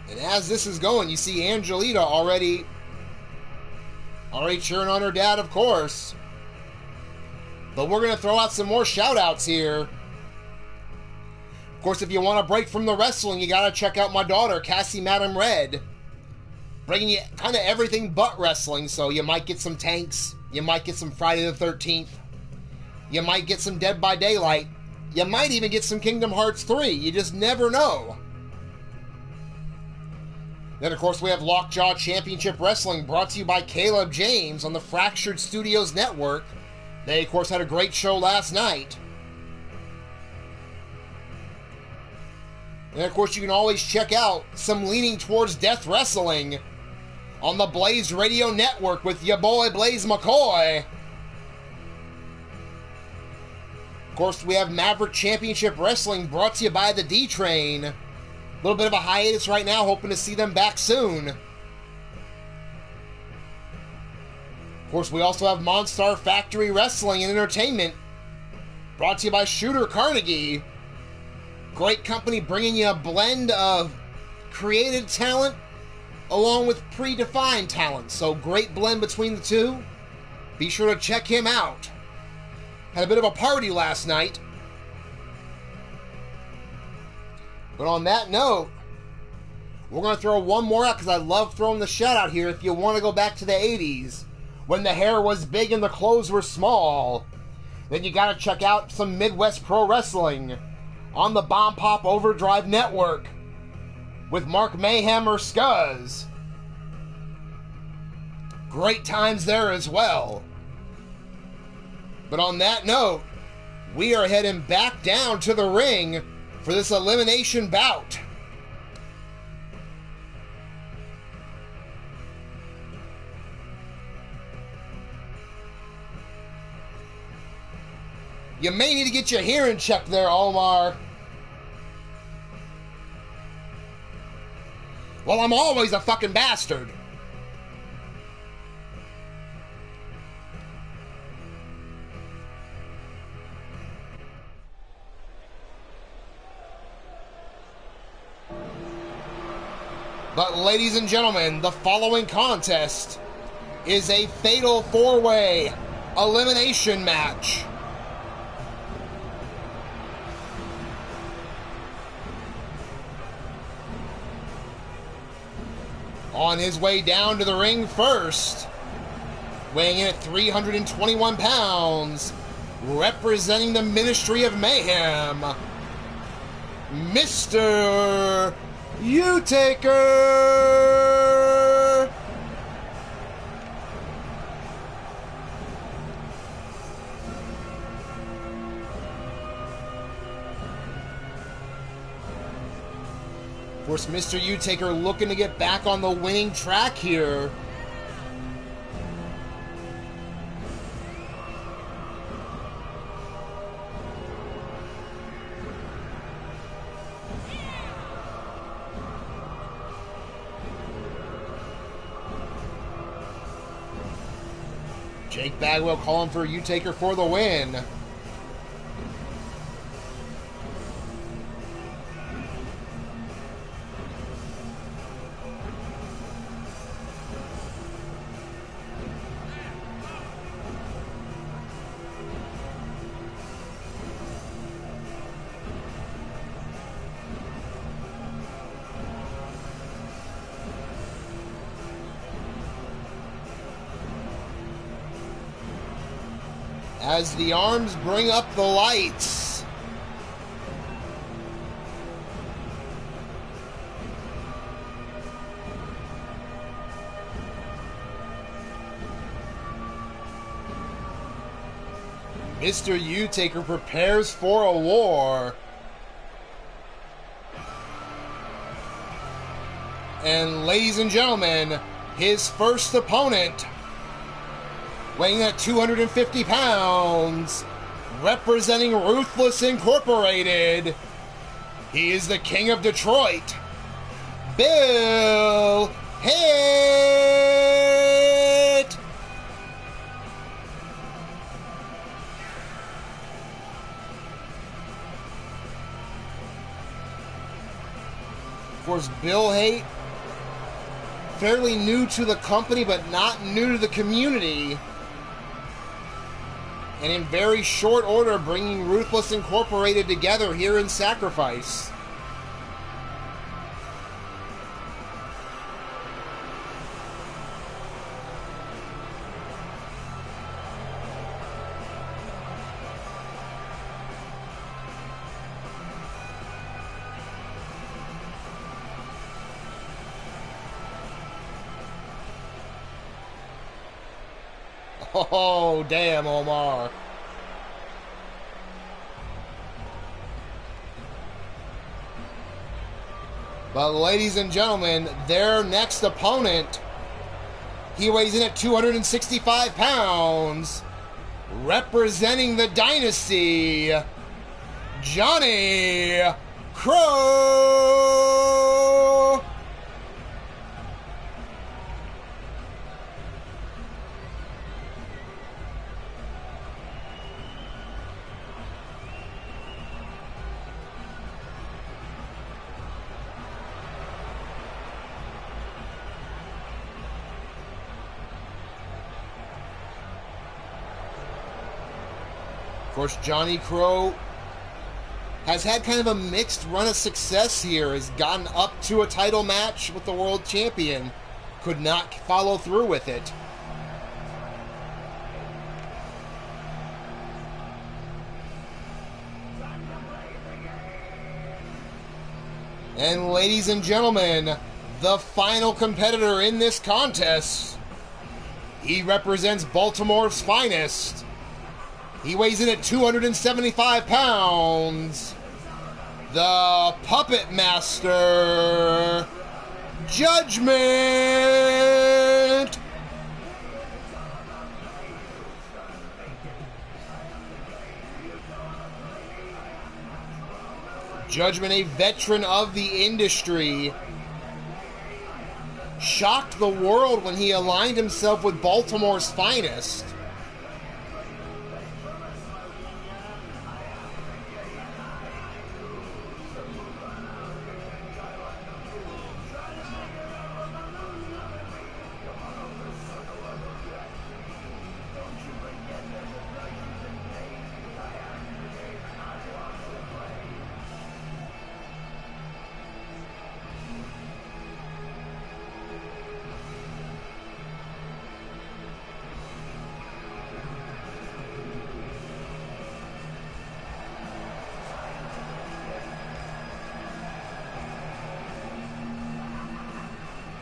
And as this is going, you see Angelita already cheering on her dad, of course. But we're going to throw out some more shout-outs here. Of course, if you want to break from the wrestling, you got to check out my daughter, Cassie Madam Red. Bringing you kind of everything but wrestling, so you might get some Tanks. You might get some Friday the 13th. You might get some Dead by Daylight. You might even get some Kingdom Hearts 3. You just never know. Then, of course, we have Lockjaw Championship Wrestling, brought to you by Caleb James on the Fractured Studios Network. They, of course, had a great show last night. And, of course, you can always check out some Leaning Towards Death Wrestling on the Blaze Radio Network with your boy Blaze McCoy. Of course, we have Maverick Championship Wrestling, brought to you by the D-Train. A little bit of a hiatus right now, hoping to see them back soon. Of course, we also have Monstar Factory Wrestling and Entertainment, brought to you by Shooter Carnegie. Great company bringing you a blend of creative talent along with predefined talent. So great blend between the two. Be sure to check him out. Had a bit of a party last night. But on that note, we're going to throw one more out because I love throwing the shout out here. If you want to go back to the 80s, when the hair was big and the clothes were small, then you got to check out some Midwest Pro Wrestling on the Bomb Pop Overdrive Network with Mark Mayhem or Scuzz. Great times there as well. But on that note, we are heading back down to the ring for this elimination bout. You may need to get your hearing checked there, Omar. Well, I'm always a fucking bastard. But ladies and gentlemen, the following contest is a fatal 4-way elimination match. On his way down to the ring first, weighing in at 321 pounds, representing the Ministry of Mayhem, Mr. U-Taker! Of course, Mr. U-Taker looking to get back on the winning track here. Jake Bagwell calling for U-Taker for the win. as the arms bring up the lights. Mr. U-Taker prepares for a war. And ladies and gentlemen, his first opponent, weighing at 250 pounds, representing Ruthless Incorporated, he is the King of Detroit, Bill Hitt! Of course, Bill Hitt, fairly new to the company, but not new to the community. And in very short order, bringing Ruthless Incorporated together here in Sacrifice. Oh, damn, Omar. But ladies and gentlemen, their next opponent, he weighs in at 265 pounds, representing the Dynasty, Johnny Crow! Of course, Johnny Crow has had kind of a mixed run of success here. Has gotten up to a title match with the world champion. Could not follow through with it. And ladies and gentlemen, the final competitor in this contest. He represents Baltimore's finest. He weighs in at 275 pounds. The Puppet Master, Judgment! Judgment, a veteran of the industry, shocked the world when he aligned himself with Baltimore's finest.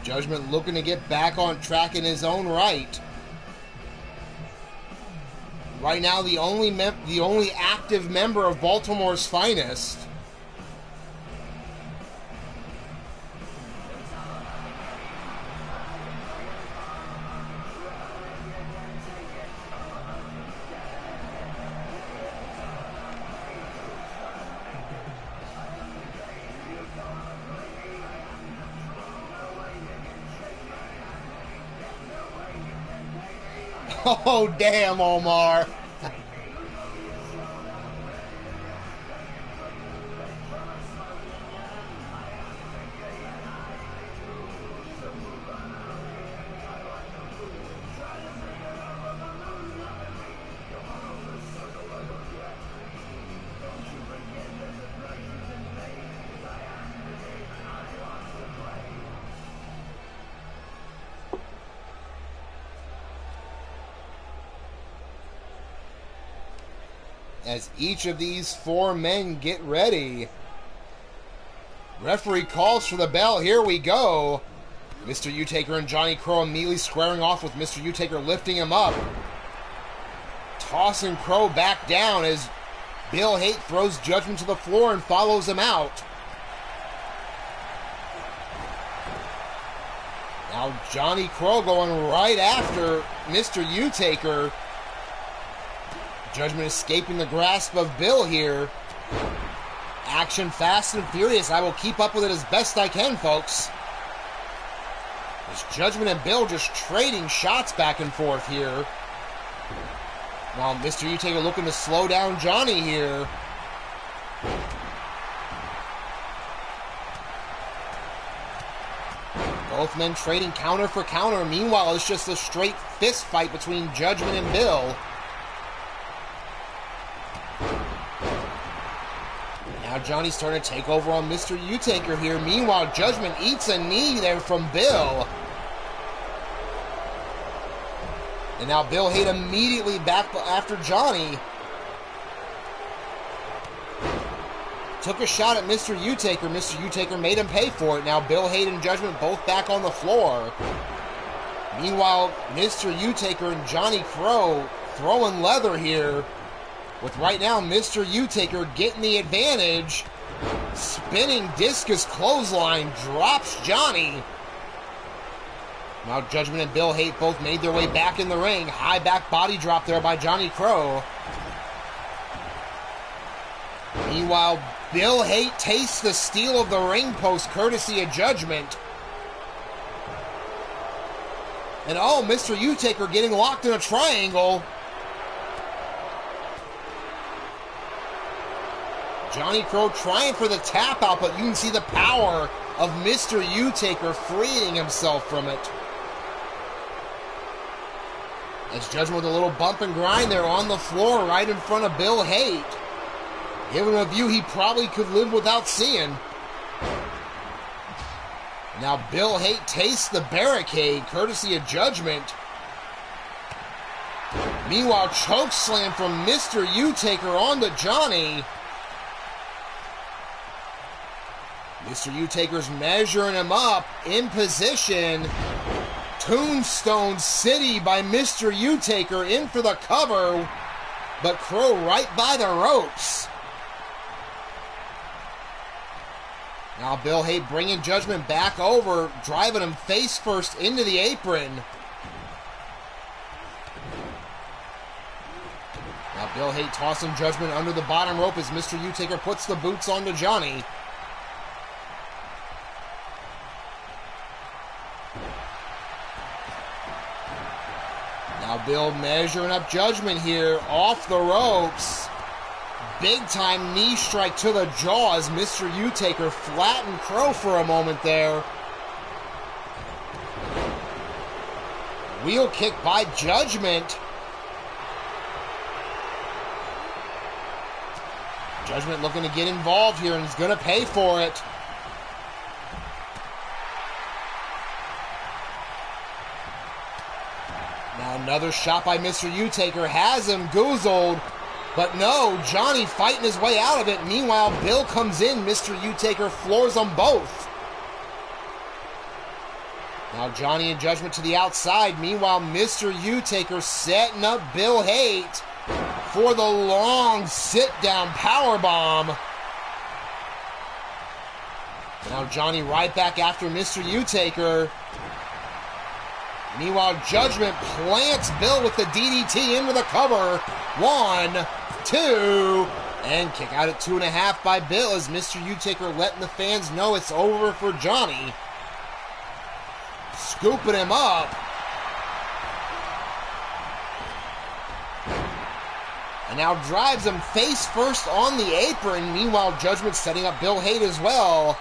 Judgment looking to get back on track in his own right. Right now, the only active member of Baltimore's finest. Oh, damn, Omar. as each of these four men get ready. Referee calls for the bell. Here we go. Mr. Utaker and Johnny Crow immediately squaring off with Mr. Utaker lifting him up. Tossing Crow back down as Bill Haight throws Judgment to the floor and follows him out. Now Johnny Crow going right after Mr. Utaker. Judgment escaping the grasp of Bill here. Action fast and furious. I will keep up with it as best I can, folks. There's Judgment and Bill just trading shots back and forth here. While Mr. Utaker looking to slow down Johnny here. Both men trading counter for counter. Meanwhile, it's just a straight fist fight between Judgment and Bill. Now Johnny's starting to take over on Mr. Utaker here. Meanwhile, Judgment eats a knee there from Bill. And now Bill Haight immediately back after Johnny. Took a shot at Mr. Utaker. Mr. Utaker made him pay for it. Now Bill Haight and Judgment both back on the floor. Meanwhile, Mr. Utaker and Johnny Crow throwing leather here. With right now Mr. Utaker getting the advantage. Spinning discus clothesline drops Johnny. Now Judgment and Bill Haight both made their way back in the ring. High back body drop there by Johnny Crow. Meanwhile, Bill Haight tastes the steel of the ring post courtesy of Judgment. And oh, Mr. Utaker getting locked in a triangle. Johnny Crow trying for the tap out, but you can see the power of Mr. Utaker freeing himself from it. As Judgment with a little bump and grind there on the floor right in front of Bill Haight. Giving him a view he probably could live without seeing. Now Bill Haight tastes the barricade courtesy of Judgment. Meanwhile, choke slam from Mr. Utaker onto Johnny. Mr. Utaker's measuring him up in position. Tombstone City by Mr. Utaker in for the cover, but Crow right by the ropes. Now Bill Haight bringing Judgment back over, driving him face first into the apron. Now Bill Haight tossing Judgment under the bottom rope as Mr. Utaker puts the boots onto Johnny. Now Bill measuring up Judgment here off the ropes. Big time knee strike to the jaw as Mr. Utaker flattened Crow for a moment there. Wheel kick by Judgment. Judgment looking to get involved here and he's going to pay for it. Now another shot by Mr. Utaker has him goozled. But no, Johnny fighting his way out of it. Meanwhile, Bill comes in. Mr. Utaker floors them both. Now Johnny and Judgment to the outside. Meanwhile, Mr. Utaker setting up Bill Haight for the long sit-down powerbomb. Now Johnny right back after Mr. Utaker. Meanwhile, Judgment plants Bill with the DDT into the cover. 1, 2, and kick out at 2.5 by Bill as Mr. Utaker letting the fans know it's over for Johnny. Scooping him up. And now drives him face first on the apron. Meanwhile, Judgment setting up Bill Haight as well.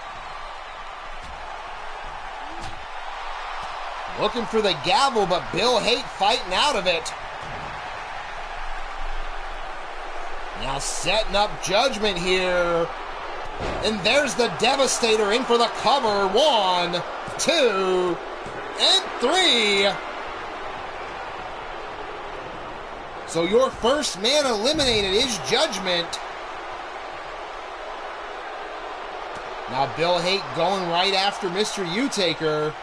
Looking for the gavel, but Bill Haight fighting out of it. Now setting up Judgment here. And there's the Devastator in for the cover. 1, 2, and 3. So your first man eliminated is Judgment. Now Bill Haight going right after Mr. U-Taker.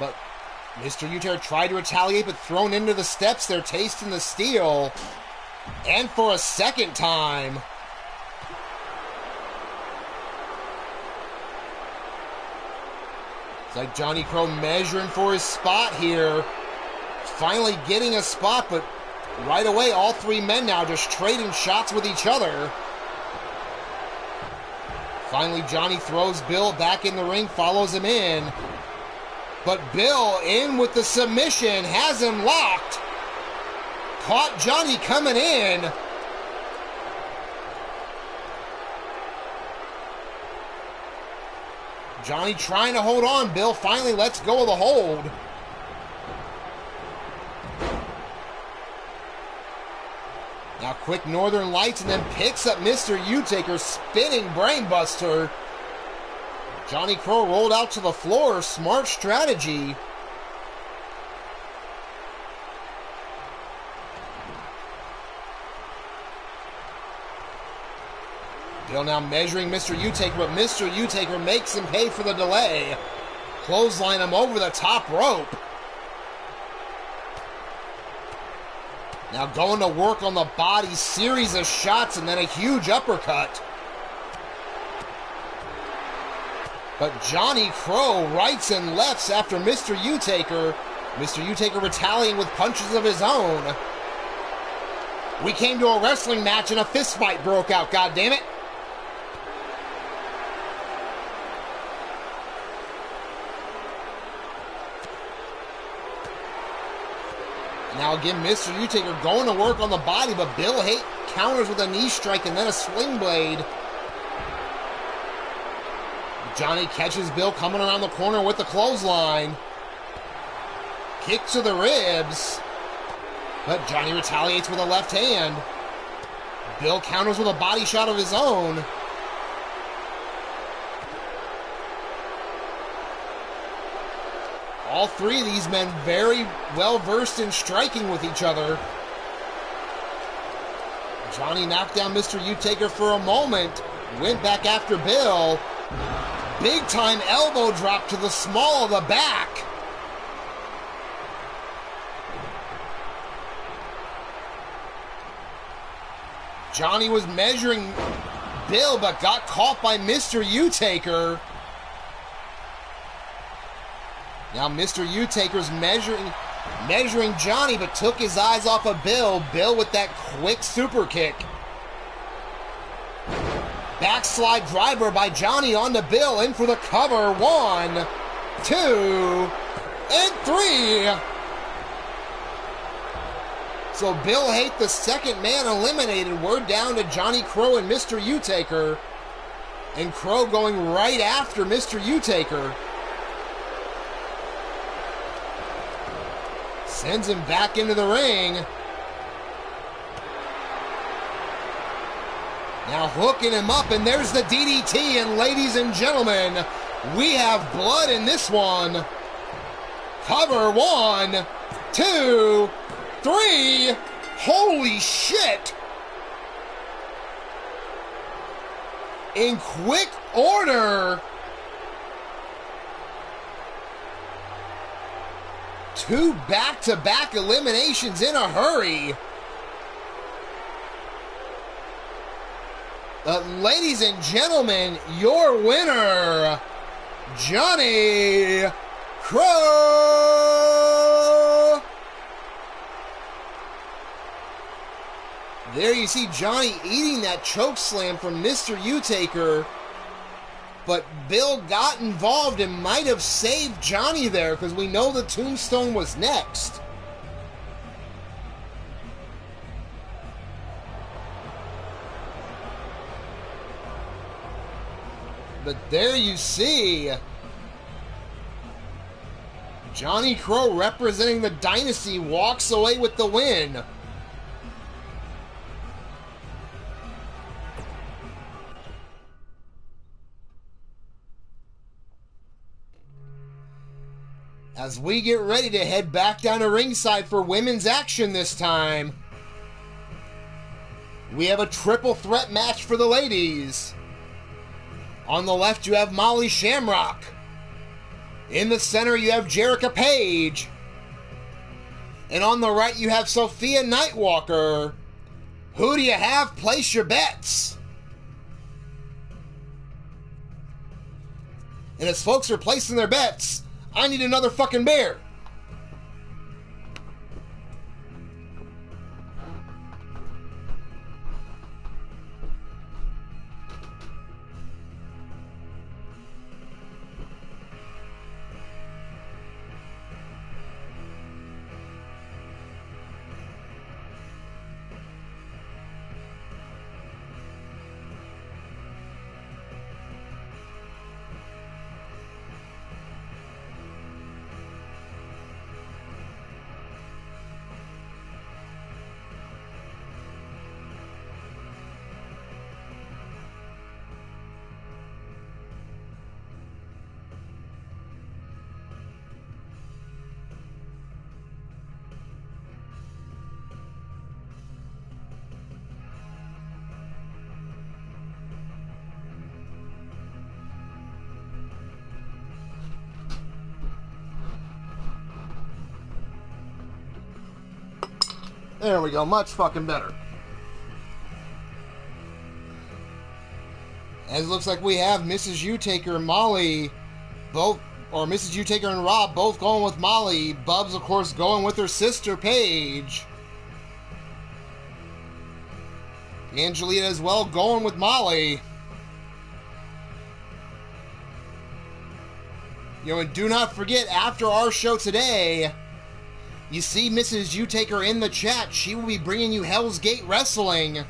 But Mr. U-Taker tried to retaliate, but thrown into the steps. They're tasting the steel. And for a second time. It's like Johnny Crow measuring for his spot here. Finally getting a spot, but right away, all three men now just trading shots with each other. Finally, Johnny throws Bill back in the ring, follows him in. But Bill in with the submission, has him locked. Caught Johnny coming in. Johnny trying to hold on. Bill finally lets go of the hold. Now quick Northern Lights and then picks up Mr. U-Taker, spinning brainbuster. Johnny Crow rolled out to the floor. Smart strategy. Bill now measuring Mr. U-Taker, but Mr. U-Taker makes him pay for the delay. Clothesline him over the top rope. Now going to work on the body, series of shots, and then a huge uppercut. But Johnny Crow rights and lefts after Mr. U-Taker. Mr. U-Taker retaliating with punches of his own. We came to a wrestling match and a fist fight broke out, goddammit. Now again, Mr. U-Taker going to work on the body, but Bill Haight counters with a knee strike and then a swing blade. Johnny catches Bill coming around the corner with the clothesline. Kick to the ribs. But Johnny retaliates with a left hand. Bill counters with a body shot of his own. All three of these men very well versed in striking with each other. Johnny knocked down Mr. U-Taker for a moment. Went back after Bill. Big time elbow drop to the small of the back. Johnny was measuring Bill, but got caught by Mr. U-Taker. Now Mr. U-Taker's measuring Johnny, but took his eyes off of Bill. Bill with that quick super kick. Backslide driver by Johnny onto Bill. In for the cover. 1, 2, and 3. So Bill Haight, the second man eliminated. We're down to Johnny Crow and Mr. U-Taker. And Crow going right after Mr. U-Taker. Sends him back into the ring. Now hooking him up, and there's the DDT, and ladies and gentlemen, we have blood in this one. Cover. 1, 2, 3. Holy shit! In quick order. 2 back-to-back eliminations in a hurry. Ladies and gentlemen, your winner, Johnny Crow. There you see Johnny eating that choke slam from Mr. U-Taker. But Bill got involved and might have saved Johnny there, because we know the tombstone was next. But there you see Johnny Crow, representing the Dynasty, walks away with the win. as we get ready to head back down to ringside for women's action this time. We have a triple threat match for the ladies. On the left, you have Molly Shamrock. In the center, you have Jerica Page. And on the right, you have Sophia Nightwalker. Who do you have? Place your bets. And as folks are placing their bets, I need another fucking beer. There we go, much fucking better. As it looks like we have Mrs. U-Taker and Molly both, or Mrs. U-Taker and Rob both going with Molly. Bubs, of course, going with her sister, Paige. Angelina as well going with Molly. You know, and do not forget, after our show today, you see Mrs. U-Taker in the chat. She will be bringing you Hell's Gate Wrestling.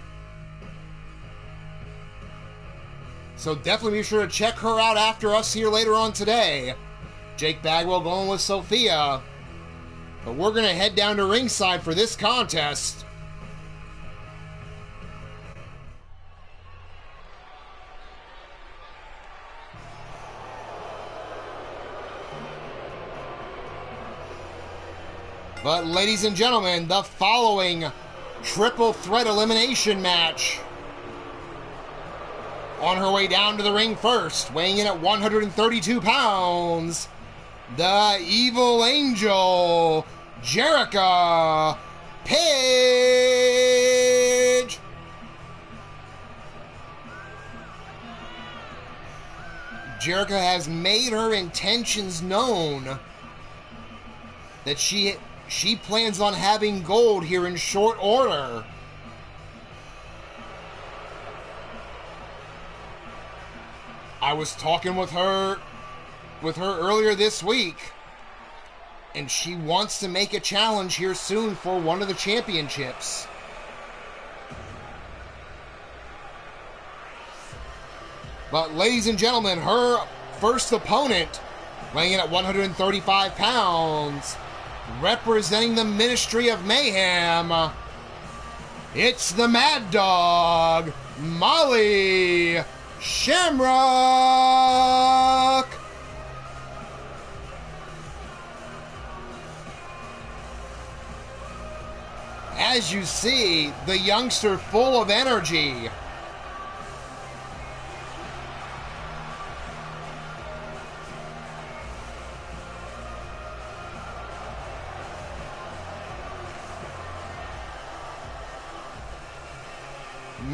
So definitely be sure to check her out after us here later on today. Jake Bagwell going with Sophia. But we're going to head down to ringside for this contest. But ladies and gentlemen, the following triple threat elimination match. On her way down to the ring first, weighing in at 132 pounds, the Evil Angel, Jerica Page. Jerica has made her intentions known that she plans on having gold here in short order. I was talking with her earlier this week, and she wants to make a challenge here soon for one of the championships. But ladies and gentlemen, her first opponent, weighing in at 135 pounds, representing the Ministry of Mayhem, it's the Mad Dog, Molly Shamrock. As you see, the youngster full of energy.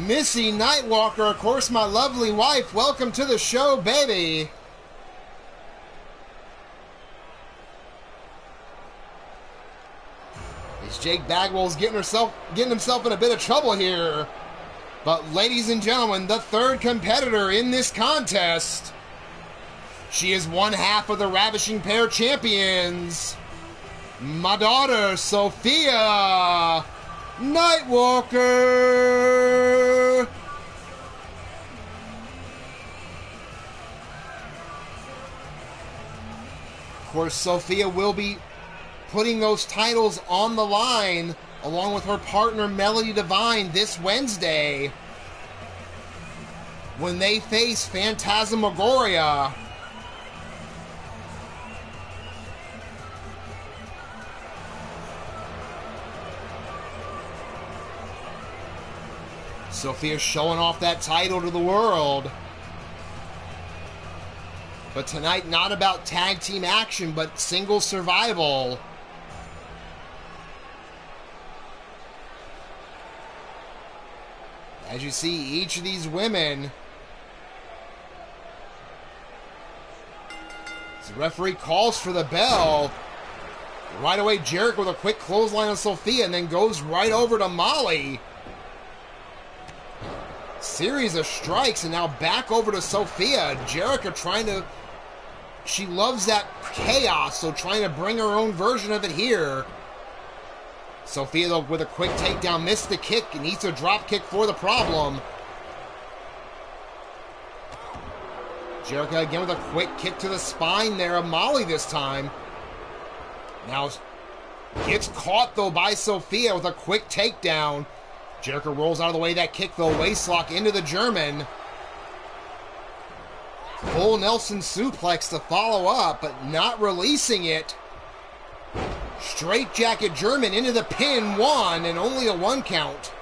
Missy Nightwalker, of course, my lovely wife. Welcome to the show, baby. As Jake Bagwell's getting himself in a bit of trouble here. But ladies and gentlemen, the third competitor in this contest. She is one half of the Ravishing Pair champions. My daughter, Sophia Nightwalker. Of course, Sophia will be putting those titles on the line along with her partner Melody Divine this Wednesday when they face Phantasmagoria. Sophia showing off that title to the world. But tonight, not about tag team action, but single survival. As you see, each of these women, as the referee calls for the bell, right away Jericho with a quick clothesline on Sophia and then goes right over to Molly. Series of strikes and now back over to Sophia. Jericho trying to, she loves that chaos, so trying to bring her own version of it here. Sophia, though, with a quick takedown, missed the kick and needs a drop kick for the problem. Jericho again with a quick kick to the spine there of Molly this time. Now gets caught, though, by Sophia with a quick takedown. Jericho rolls out of the way. That kick, though, waistlock into the German. Full Nelson suplex to follow up, but not releasing it. Straight jacket German into the pin, 1, and only a 1 count.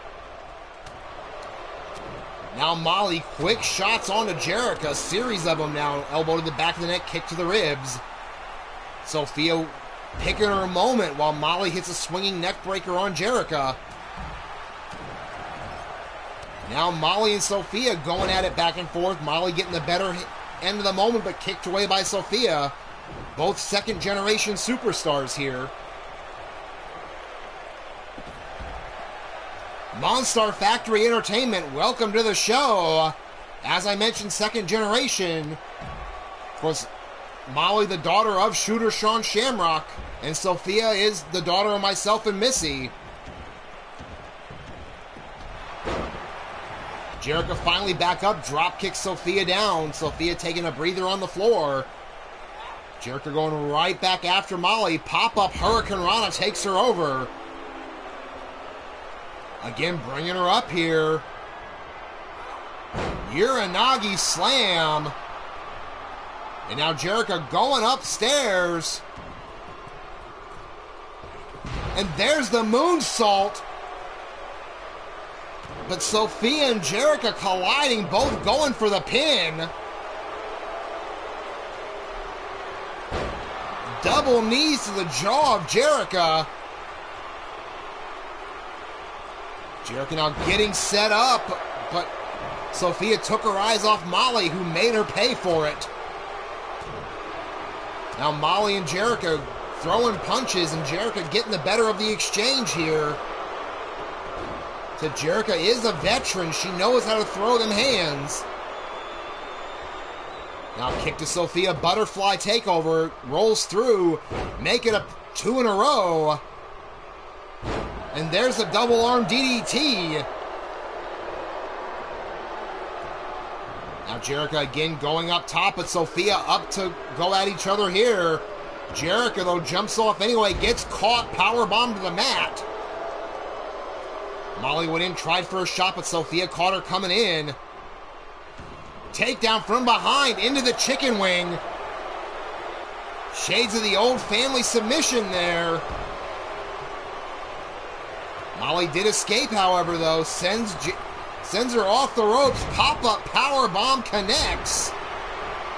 Now Molly, quick shots onto Jericho, a series of them now. Elbow to the back of the neck, kick to the ribs. Sophia picking her moment while Molly hits a swinging neck breaker on Jericho. Now Molly and Sophia going at it back and forth. Molly getting the better end of the moment, but kicked away by Sophia. Both second-generation superstars here. Monstar Factory Entertainment, welcome to the show. As I mentioned, second generation. Of course, Molly, the daughter of Shooter Sean Shamrock, and Sophia is the daughter of myself and Missy. Jericho finally back up, drop kicks Sophia down. Sophia taking a breather on the floor. Jericho going right back after Molly. Pop-up Hurricane Rana takes her over. Again, bringing her up here. Uranagi slam. And now Jericho going upstairs. And there's the moonsault. But Sophia and Jericho colliding, both going for the pin. Double knees to the jaw of Jericho. Jericho now getting set up, but Sophia took her eyes off Molly, who made her pay for it. Now Molly and Jericho throwing punches, and Jericho getting the better of the exchange here. So Jericho is a veteran. She knows how to throw them hands. Now kick to Sophia, butterfly takeover, rolls through, make it a 2 in a row. And there's a double arm DDT. Now Jericho again going up top, but Sophia up to go at each other here. Jericho, though, jumps off anyway, gets caught, powerbomb to the mat. Molly went in, tried for a shot, but Sophia caught her coming in. Takedown from behind into the chicken wing. Shades of the old family submission there. Molly did escape, however, though. Sends her off the ropes. Pop-up powerbomb connects.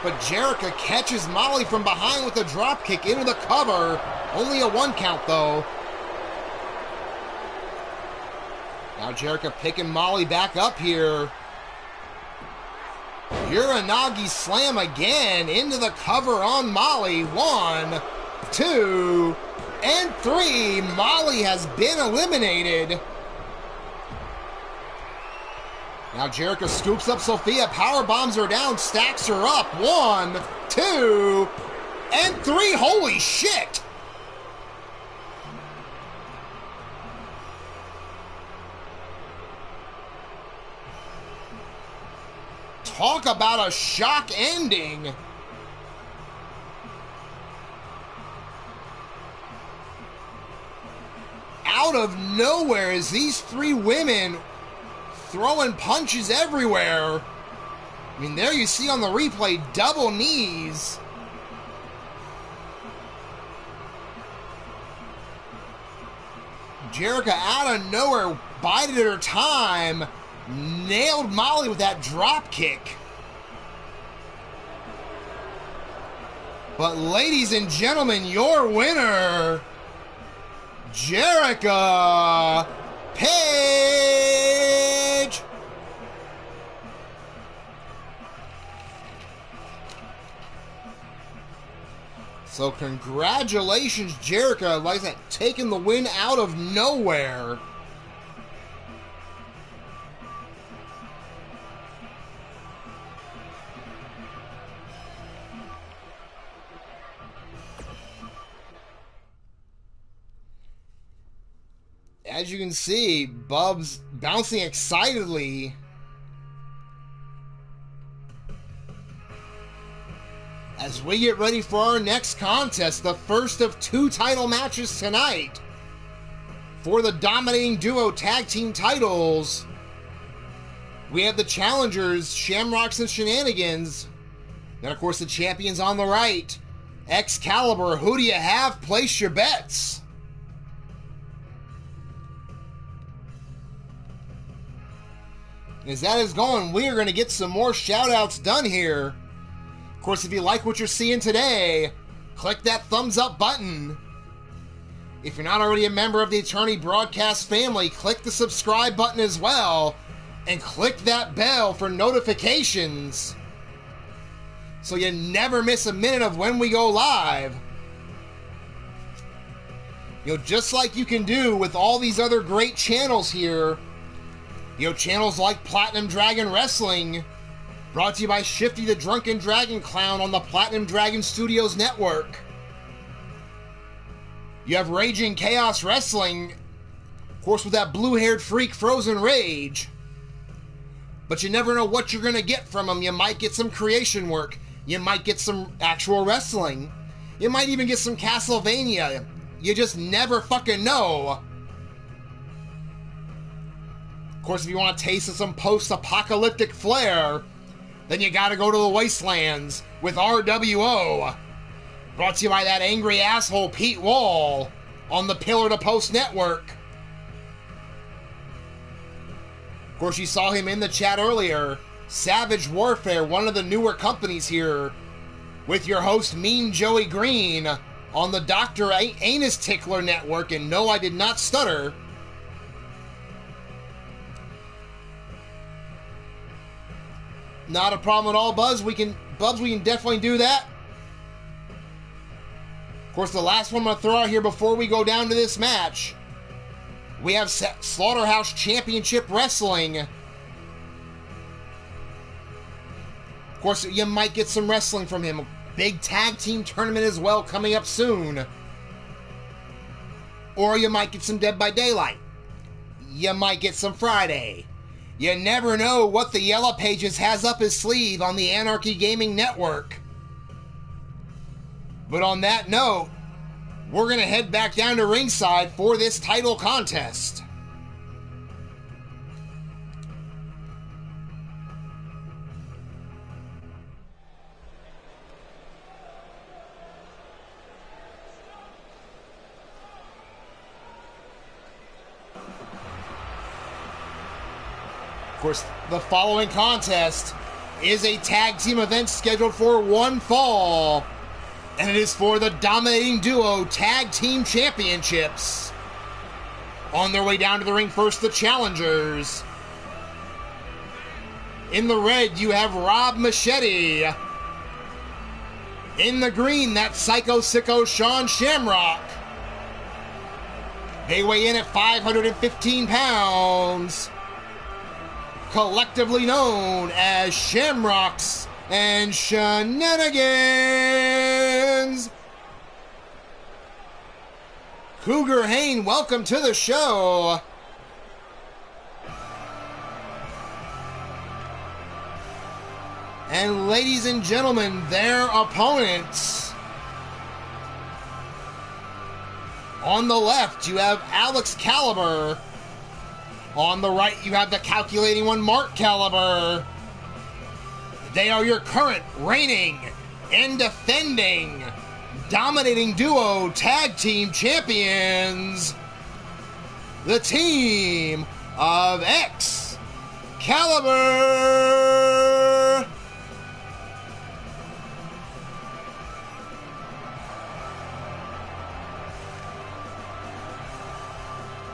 But Jericho catches Molly from behind with a dropkick into the cover. Only a 1 count, though. Now Jericho picking Molly back up here. Uranagi slam again into the cover on Molly. 1, 2, and 3. Molly has been eliminated. Now Jericho scoops up Sophia, power bombs her down, stacks her up. 1, 2, and 3. Holy shit! Talk about a shock ending. Out of nowhere, as these 3 women throwing punches everywhere. I mean, there you see on the replay, double knees. Jericho out of nowhere bided her time. Nailed Molly with that drop kick. But ladies and gentlemen, your winner, Jericho Page. So congratulations, Jericho. Like that, taking the win out of nowhere. As you can see, Bub's bouncing excitedly. As we get ready for our next contest, the first of 2 title matches tonight for the dominating duo tag team titles. We have the challengers, Shamrocks and Shenanigans. Then, of course, the champions on the right, Excalibur. Who do you have? Place your bets. As that is going, we are going to get some more shout-outs done here. Of course, if you like what you're seeing today, click that thumbs up button. If you're not already a member of the Attorney Broadcast family, click the subscribe button as well, and click that bell for notifications so you never miss a minute of when we go live. You know, just like you can do with all these other great channels here. You know, channels like Platinum Dragon Wrestling, brought to you by Shifty the Drunken Dragon Clown on the Platinum Dragon Studios Network. You have Raging Chaos Wrestling, of course, with that blue-haired freak Frozen Rage. But you never know what you're going to get from them. You might get some creation work. You might get some actual wrestling. You might even get some Castlevania. You just never fucking know. Of course, if you want a taste of some post-apocalyptic flair, then you gotta go to the Wastelands with RWO. Brought to you by that angry asshole Pete Wall on the Pillar to Post Network. Of course, you saw him in the chat earlier. Savage Warfare, one of the newer companies here, with your host Mean Joey Green on the Dr. Anus Tickler Network, and no, I did not stutter. Not a problem at all, Bubs. We can definitely do that. Of course, the last one I'm going to throw out here before we go down to this match, we have Slaughterhouse Championship Wrestling. Of course, you might get some wrestling from him. A big tag team tournament as well coming up soon. Or you might get some Dead by Daylight. You might get some Friday. You never know what the Yellow Pages has up his sleeve on the Anarchy Gaming Network. But on that note, we're going to head back down to ringside for this title contest. Of course, the following contest is a tag team event scheduled for one fall, and it is for the Dominating Duo Tag Team Championships. On their way down to the ring, first the challengers. In the red, you have Rob Machete. In the green, that Psycho Sicko Sean Shamrock. They weigh in at 515 pounds. Collectively known as Shamrocks and Shenanigans. Cougar Hayne, welcome to the show. And ladies and gentlemen, their opponents. On the left, you have Alex Caliber. On the right, you have the calculating one, Mark Caliber. They are your current, reigning, and defending Dominating Duo Tag Team Champions, the team of Excalibur. Excalibur!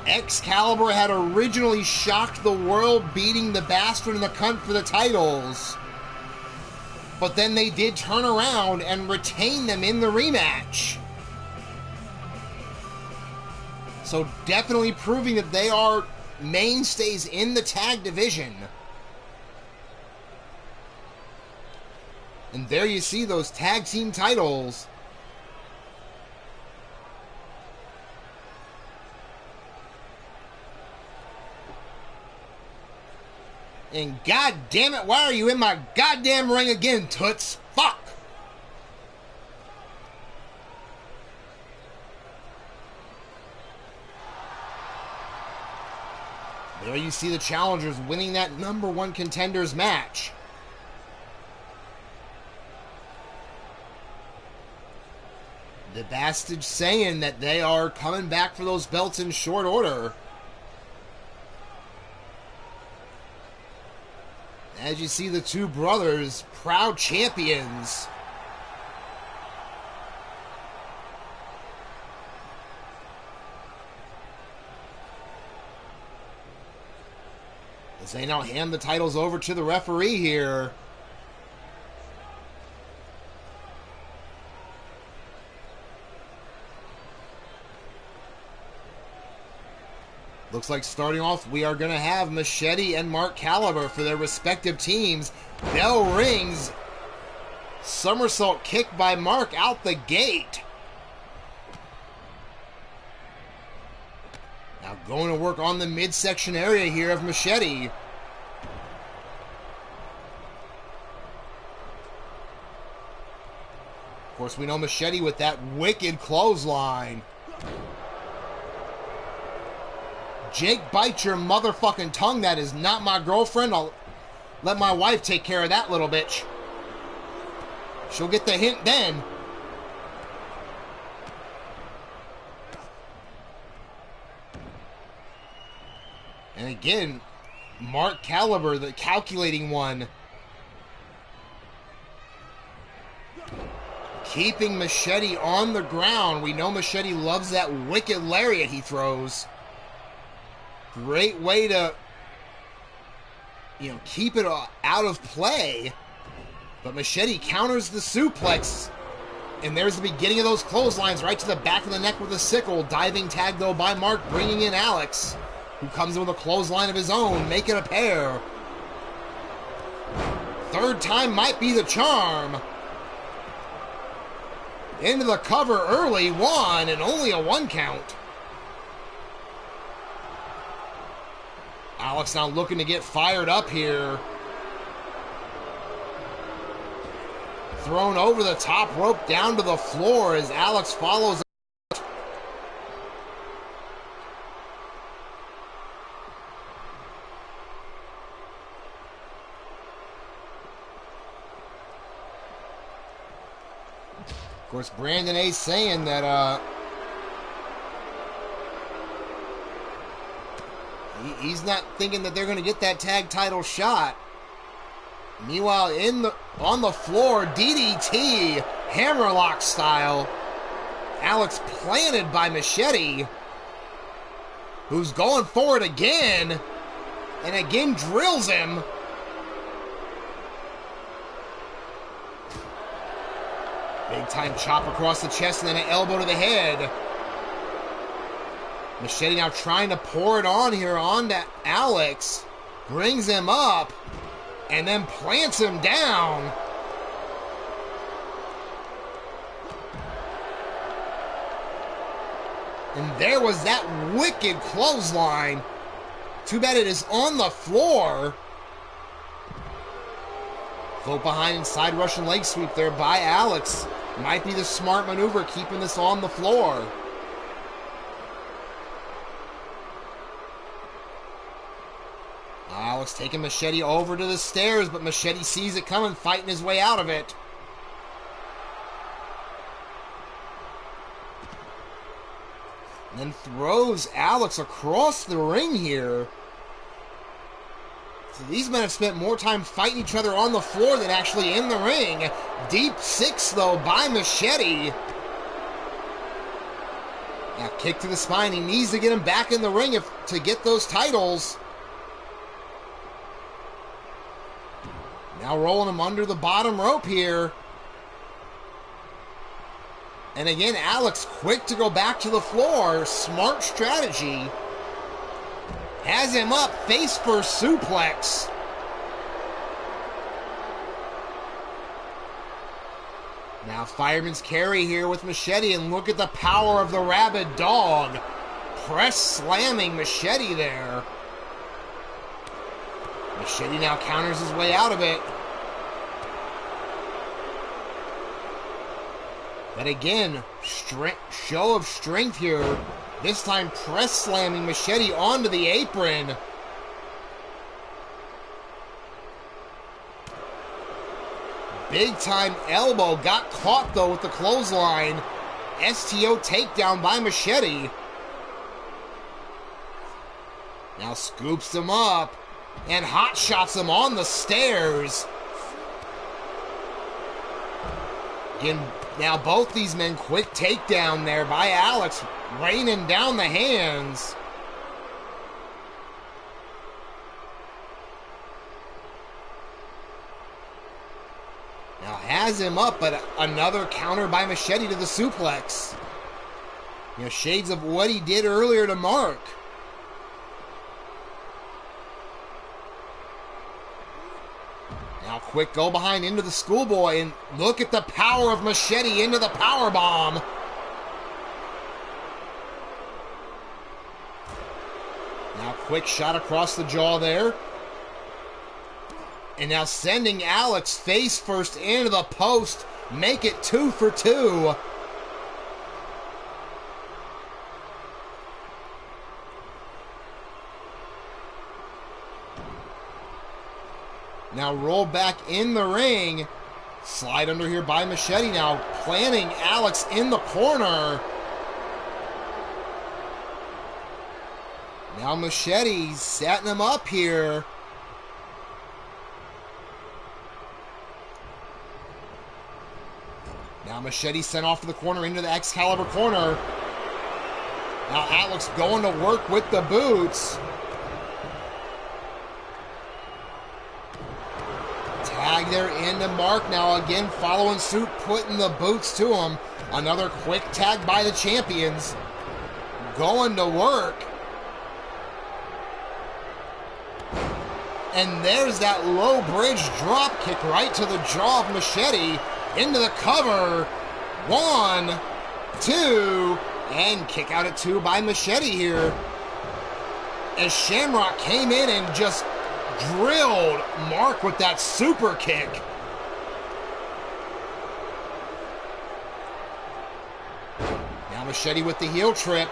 Excalibur had originally shocked the world, beating the Bastard and the Cunt for the titles. But then they did turn around and retain them in the rematch. So definitely proving that they are mainstays in the tag division. And there you see those tag team titles. And god damn it, why are you in my goddamn ring again, Toots? Fuck! There you see the challengers winning that #1 contenders match. The Bastards saying that they are coming back for those belts in short order. As you see the two brothers, proud champions. As they now hand the titles over to the referee here. Looks like starting off, we are going to have Machete and Mark Caliber for their respective teams. Bell rings. Somersault kick by Mark out the gate. Now going to work on the midsection area here of Machete. Of course, we know Machete with that wicked clothesline. Jake, bite your motherfucking tongue. That is not my girlfriend. I'll let my wife take care of that little bitch. She'll get the hint then. And again, Mark Caliber, the calculating one, keeping Machete on the ground. We know Machete loves that wicked lariat he throws. Great way to, keep it out of play. But Machete counters the suplex. And there's the beginning of those clotheslines right to the back of the neck with a sickle. Diving tag, though, by Mark, bringing in Alex, who comes in with a clothesline of his own, making a pair. Third time might be the charm. Into the cover early, one, and only a 1 count. Alex now looking to get fired up here. Thrown over the top rope down to the floor as Alex follows. Of course, Brandon A. saying that he's not thinking that they're going to get that tag title shot. Meanwhile, on the floor, DDT, hammerlock style. Alex planted by Machete, who's going for it again, and again drills him. Big time chop across the chest and then an elbow to the head. Machete now trying to pour it on here onto Alex. Brings him up and then plants him down. And there was that wicked clothesline. Too bad it is on the floor. Float behind and side Russian leg sweep there by Alex. Might be the smart maneuver, keeping this on the floor. Alex taking Machete over to the stairs, but Machete sees it coming, fighting his way out of it. And then throws Alex across the ring here. So these men have spent more time fighting each other on the floor than actually in the ring. Deep six, though, by Machete. Now, kick to the spine. He needs to get him back in the ring to get those titles. Now rolling him under the bottom rope here. And again, Alex quick to go back to the floor. Smart strategy. Has him up, face first suplex. Now fireman's carry here with Machete, and look at the power of the rabid dog. Press slamming Machete there. Machete now counters his way out of it. But again, show of strength here. This time press slamming Machete onto the apron. Big time elbow. Got caught though with the clothesline. STO takedown by Machete. Now scoops him up and hot shots him on the stairs. Again, now both these men, quick takedown there by Alex, raining down the hands. Now has him up, but another counter by Machete to the suplex. You know, shades of what he did earlier to Mark. Now quick go behind into the schoolboy, and look at the power of Machete into the power bomb. Now quick shot across the jaw there. And now sending Alex face first into the post. Make it 2 for 2. Now roll back in the ring. Slide under here by Machete now. Planting Alex in the corner. Now Machete setting him up here. Now Machete sent off to the corner into the Excalibur corner. Now Alex going to work with the boots. Tag there into Mark now, again following suit, putting the boots to him. Another quick tag by the champions. Going to work. And there's that low bridge drop kick right to the jaw of Machete. Into the cover. 1, 2, and kick out at 2 by Machete here. As Shamrock came in and just drilled Mark with that super kick. Now Machete with the heel trip.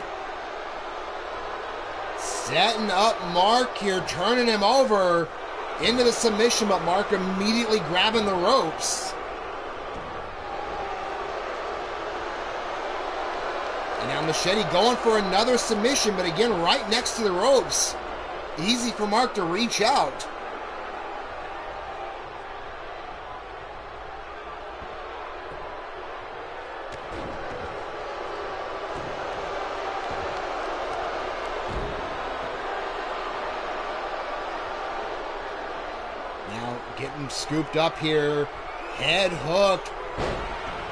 Setting up Mark here, turning him over into the submission, but Mark immediately grabbing the ropes. And now Machete going for another submission, but again right next to the ropes. Easy for Mark to reach out. Now getting scooped up here. Head hook.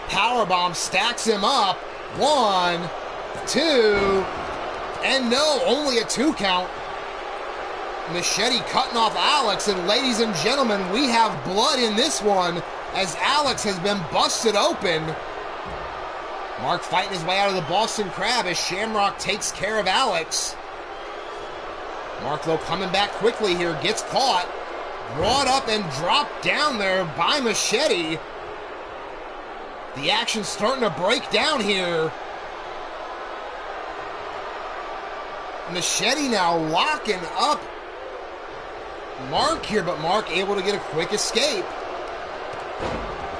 Powerbomb stacks him up. 1, 2, and no, only a 2 count. Machete cutting off Alex, and ladies and gentlemen, we have blood in this one as Alex has been busted open. Mark fighting his way out of the Boston Crab as Shamrock takes care of Alex. Mark, though, coming back quickly here, gets caught, brought up and dropped down there by Machete. The action's starting to break down here. Machete now locking up Mark here, but Mark able to get a quick escape.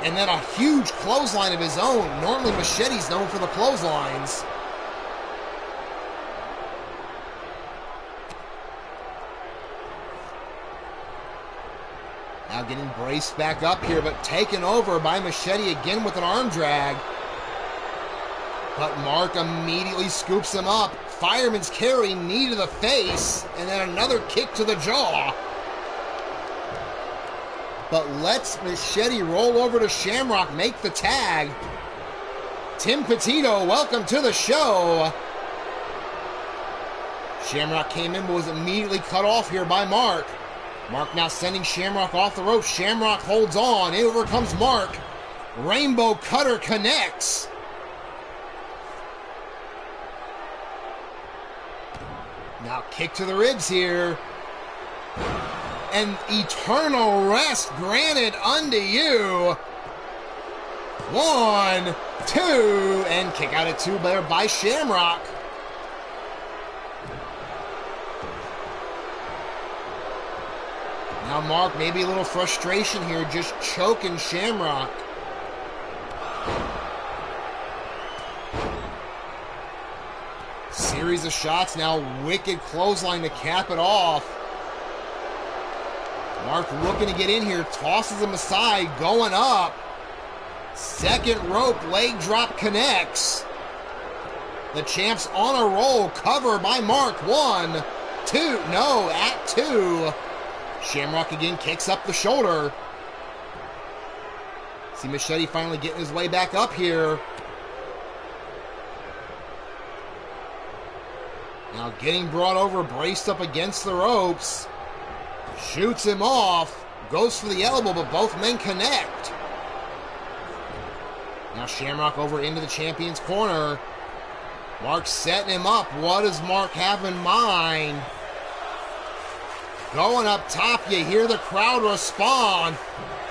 And then a huge clothesline of his own. Normally Machete's known for the clotheslines. Now getting braced back up here, but taken over by Machete again with an arm drag. But Mark immediately scoops him up. Fireman's carry, knee to the face, and then another kick to the jaw. But lets Machete roll over to Shamrock, make the tag. Tim Petito, welcome to the show. Shamrock came in, but was immediately cut off here by Mark. Mark now sending Shamrock off the rope. Shamrock holds on. In over comes Mark. Rainbow Cutter connects. Now kick to the ribs here. And eternal rest granted unto you. 1, 2, and kick out at 2 there by Shamrock. Now Mark, maybe a little frustration here, just choking Shamrock. Series of shots, now wicked clothesline to cap it off. Mark looking to get in here, tosses him aside, going up. Second rope, leg drop connects. The champ's on a roll, cover by Mark. 1, 2, no, at 2. Shamrock again kicks up the shoulder. See Machete finally getting his way back up here. Now getting brought over, braced up against the ropes. Shoots him off. Goes for the elbow, but both men connect. Now Shamrock over into the champion's corner. Mark setting him up. What does Mark have in mind? Going up top, you hear the crowd respond.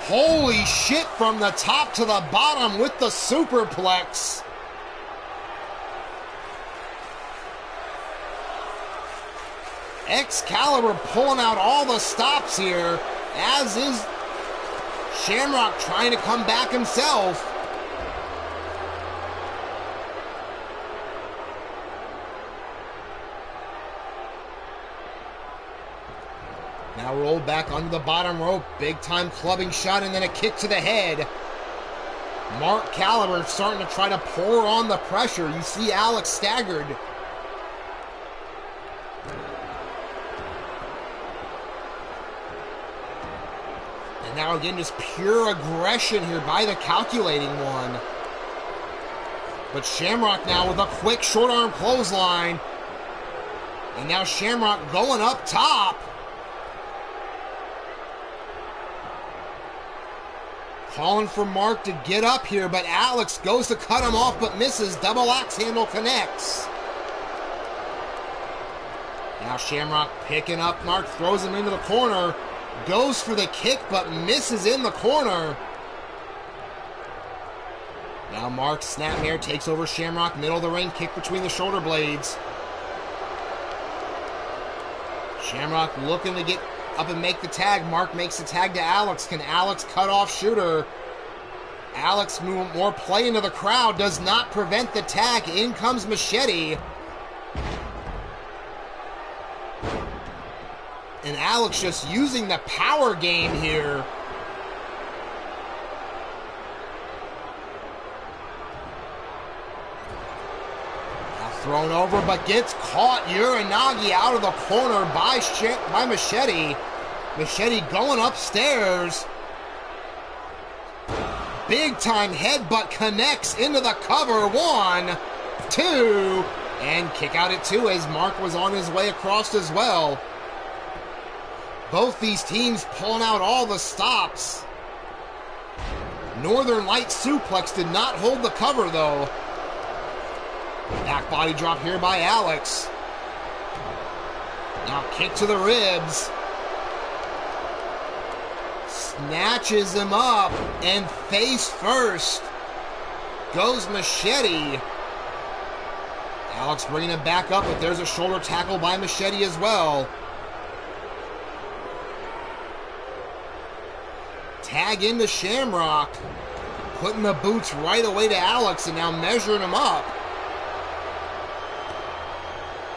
Holy shit, from the top to the bottom with the superplex. Excalibur pulling out all the stops here, as is Shamrock trying to come back himself. Now rolled back under the bottom rope. Big time clubbing shot and then a kick to the head. Mark Caliber starting to try to pour on the pressure. You see Alex staggered. And now again, just pure aggression here by the calculating one. But Shamrock now with a quick short arm clothesline. And now Shamrock going up top. Calling for Mark to get up here, but Alex goes to cut him off, but misses. Double axe handle connects. Now Shamrock picking up Mark, throws him into the corner. Goes for the kick, but misses in the corner. Now Mark Snapmare takes over Shamrock, middle of the ring, kick between the shoulder blades. Shamrock looking to get up and make the tag. Mark makes the tag to Alex. Can Alex cut off Shooter? Alex more play into the crowd. Does not prevent the tag. In comes Machete. And Alex just using the power game here. Now thrown over, but gets caught. Uranagi out of the corner by Machete. Machete going upstairs. Big time headbutt connects into the cover. 1, 2, and kick out at 2 as Mark was on his way across as well. Both these teams pulling out all the stops. Northern Light suplex did not hold the cover though. Back body drop here by Alex. Now kick to the ribs. Snatches him up and face first goes Machete. Alex bringing him back up, but there's a shoulder tackle by Machete as well. Tag into Shamrock. Putting the boots right away to Alex and now measuring him up.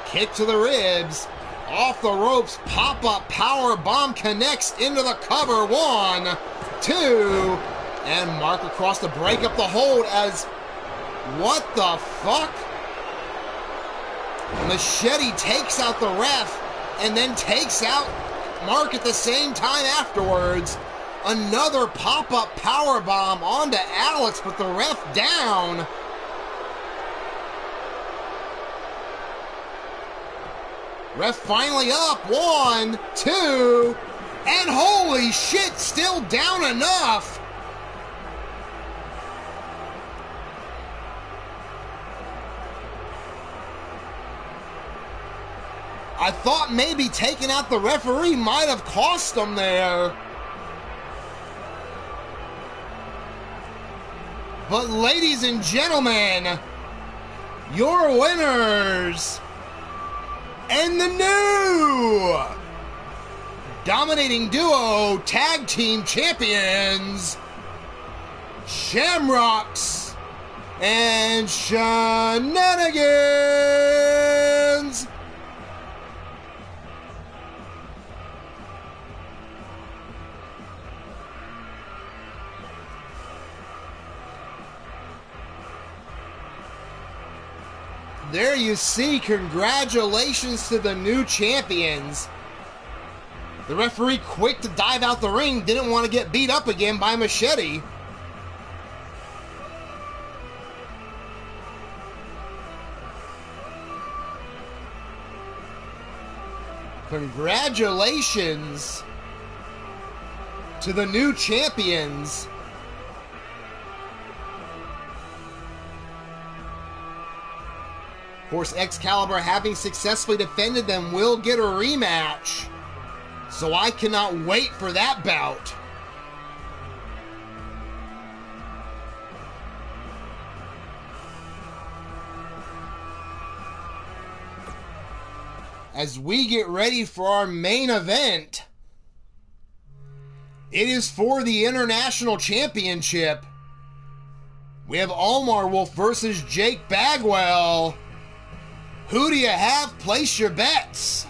Kick to the ribs. Off the ropes, pop-up power bomb connects into the cover. 1, 2, and Mark across to break up the hold as, what the fuck? Machete takes out the ref and then takes out Mark at the same time afterwards. Another pop-up power bomb onto Alex, but the ref down. Ref finally up. 1, 2, and holy shit, still down enough. I thought maybe taking out the referee might have cost them there. But ladies and gentlemen, your winners and the new dominating duo tag team champions, Shamrocks and Shenanigans. There you see, congratulations to the new champions. The referee, quick to dive out the ring, didn't want to get beat up again by Machete. Congratulations to the new champions. Of course, Excalibur, having successfully defended them, will get a rematch. So I cannot wait for that bout. As we get ready for our main event, it is for the International Championship. We have Omar Wolf versus Jake Bagwell. Who do you have? Place your bets.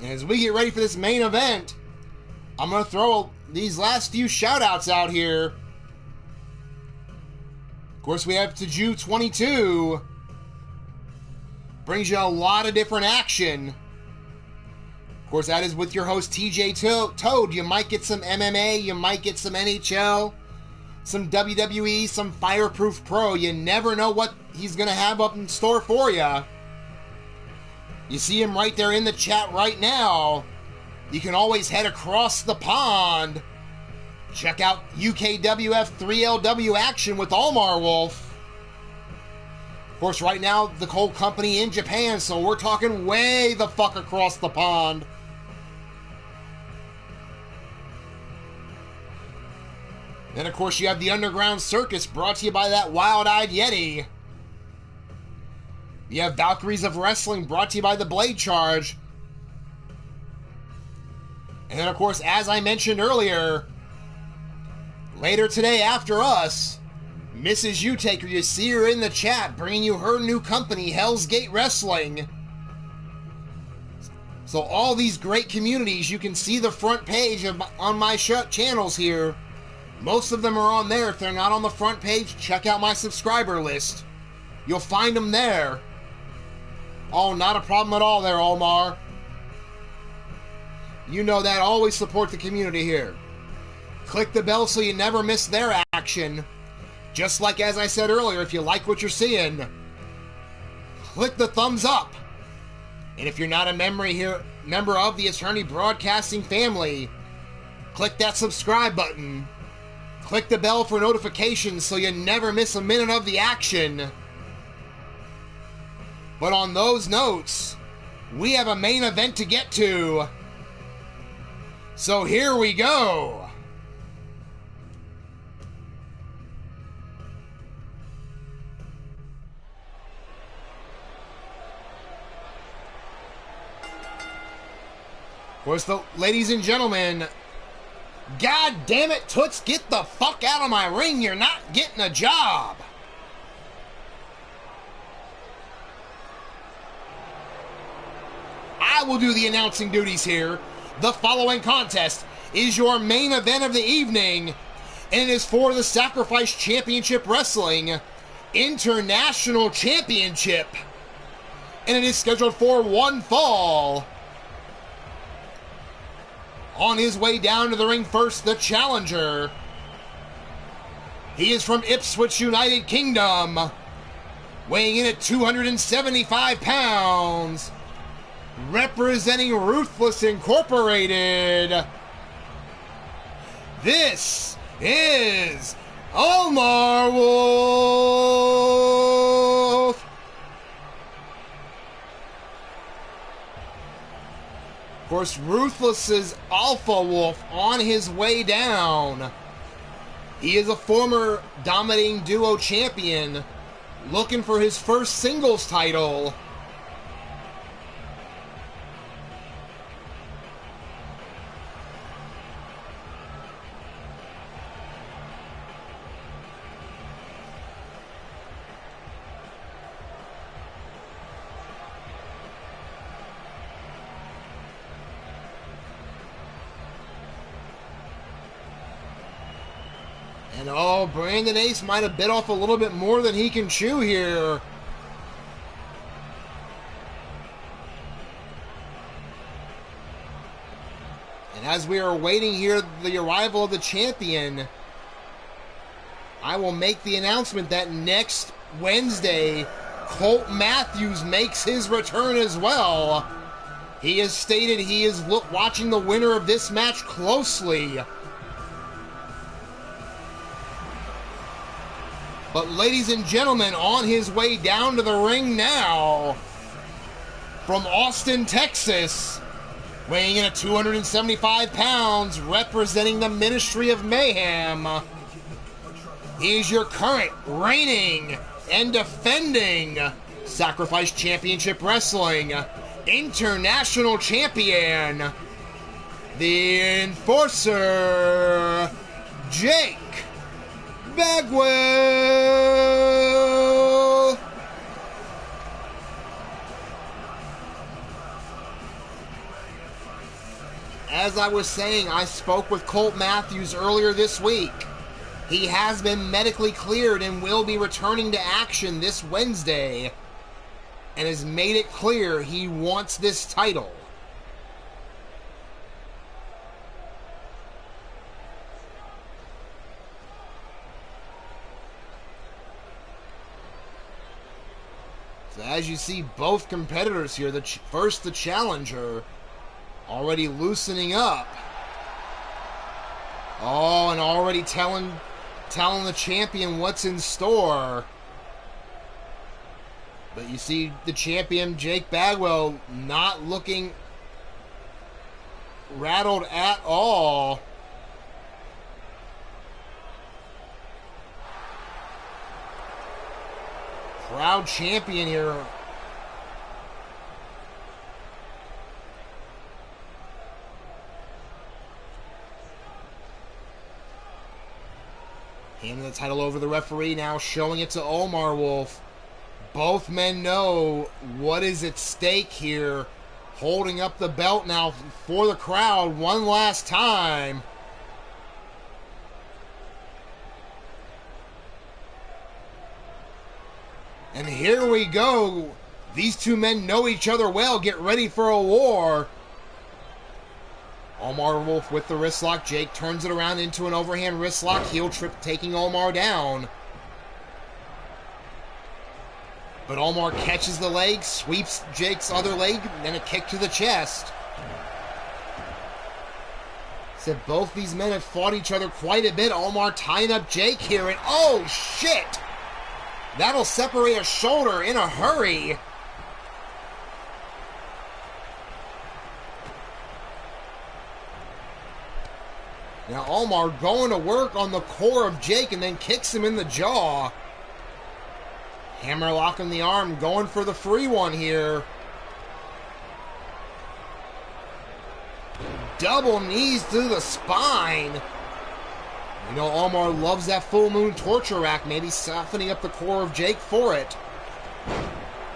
And as we get ready for this main event, I'm going to throw these last few shout-outs out here. Of course, we have Taju 22. Brings you a lot of different action. Of course, that is with your host, TJ Toad. You might get some MMA, you might get some NHL, some WWE, some Fireproof Pro. You never know what he's going to have up in store for you. You see him right there in the chat right now. You can always head across the pond. Check out UKWF 3LW action with Omar Wolf. Of course, right now, the Coal Company in Japan, so we're talking way the fuck across the pond. Then, of course, you have the Underground Circus, brought to you by that Wild-Eyed Yeti. You have Valkyries of Wrestling, brought to you by the Blade Charge. And then, of course, as I mentioned earlier, later today after us, Mrs. U-Taker, you see her in the chat, bringing you her new company, Hell's Gate Wrestling. So all these great communities, you can see the front page on my channels here. Most of them are on there. If they're not on the front page, check out my subscriber list. You'll find them there. Oh, not a problem at all there, Omar. You know that. Always support the community here. Click the bell so you never miss their action. Just like as I said earlier, if you like what you're seeing, click the thumbs up. And if you're not a member of the Attorney Broadcasting family, click that subscribe button. Click the bell for notifications so you never miss a minute of the action. But on those notes, we have a main event to get to. So here we go. Of course, ladies and gentlemen, God damn it, Toots, get the fuck out of my ring. You're not getting a job. I will do the announcing duties here. The following contest is your main event of the evening, and it is for the Sacrifice Championship Wrestling International Championship. And it is scheduled for one fall. On his way down to the ring first, the challenger. He is from Ipswich, United Kingdom, weighing in at 275 pounds, representing Ruthless Incorporated. This is Omar Wolf. Of course, Ruthless's Alpha Wolf on his way down. He is a former Dominating Duo champion, looking for his first singles title. And oh, Brandon Ace might have bit off a little bit more than he can chew here. And as we are waiting here, the arrival of the champion, I will make the announcement that next Wednesday, Colt Matthews makes his return as well. He has stated he is watching the winner of this match closely. But ladies and gentlemen, on his way down to the ring now, from Austin, Texas, weighing in at 275 pounds, representing the Ministry of Mayhem, he is your current reigning and defending Sacrifice Championship Wrestling International Champion, the Enforcer, Jake Bagwell. As I was saying, I spoke with Colt Matthews earlier this week. He has been medically cleared and will be returning to action this Wednesday, and has made it clear he wants this title. So as you see, both competitors here, first the challenger, already loosening up. Oh, and already telling the champion what's in store. But you see the champion, Jake Bagwell, not looking rattled at all. Proud champion here. Handing the title over to the referee now, showing it to Omar Wolf. Both men know what is at stake here. Holding up the belt now for the crowd one last time. And here we go. These two men know each other well. Get ready for a war. Omar Wolf with the wrist lock. Jake turns it around into an overhand wrist lock. Heel trip taking Omar down. But Omar catches the leg, sweeps Jake's other leg, and then a kick to the chest. Said both these men have fought each other quite a bit. Omar tying up Jake here, and oh shit! That'll separate a shoulder in a hurry. Now Omar going to work on the core of Jake and then kicks him in the jaw. Hammerlock on the arm, going for the free one here. double knees to the spine. You know, Omar loves that full moon torture rack, maybe softening up the core of Jake for it.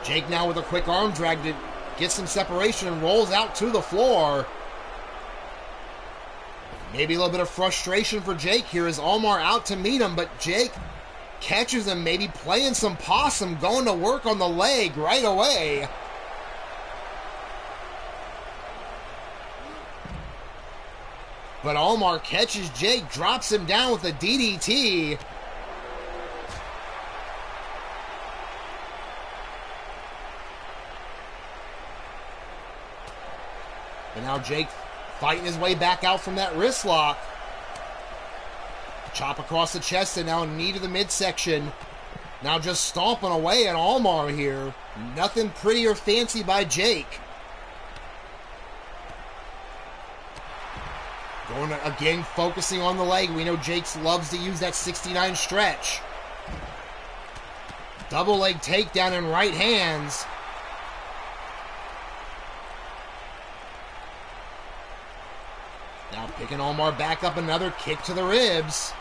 Jake now with a quick arm drag to get some separation and rolls out to the floor. Maybe a little bit of frustration for Jake here as Omar out to meet him, but Jake catches him, maybe playing some possum, going to work on the leg right away. But Omar catches Jake, drops him down with a DDT. And now Jake fighting his way back out from that wrist lock. Chop across the chest and now knee to the midsection. Now just stomping away at Omar here. Nothing pretty or fancy by Jake. Going to, again, focusing on the leg. We know Jake loves to use that 69 stretch. Double leg takedown in right hands. Now picking Omar back up, another kick to the ribs.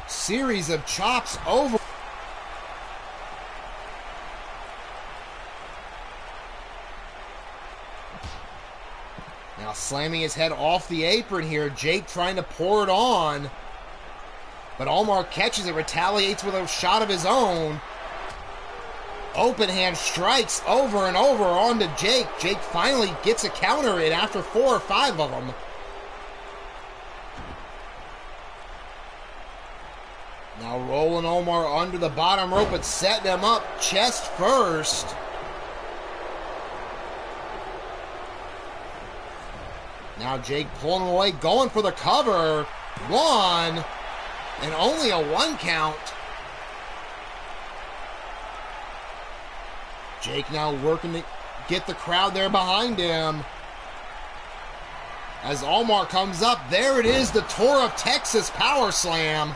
Series of chops over. Now slamming his head off the apron here. Jake trying to pour it on. But Omar catches it, retaliates with a shot of his own. Open hand strikes over and over onto Jake. Jake finally gets a counter in after 4 or 5 of them. Now rolling Omar under the bottom rope, but setting him up chest first. Now Jake pulling away, going for the cover. 1, and only a 1 count. Jake now working to get the crowd there behind him. As Omar comes up, there it is, the Tour of Texas Power Slam.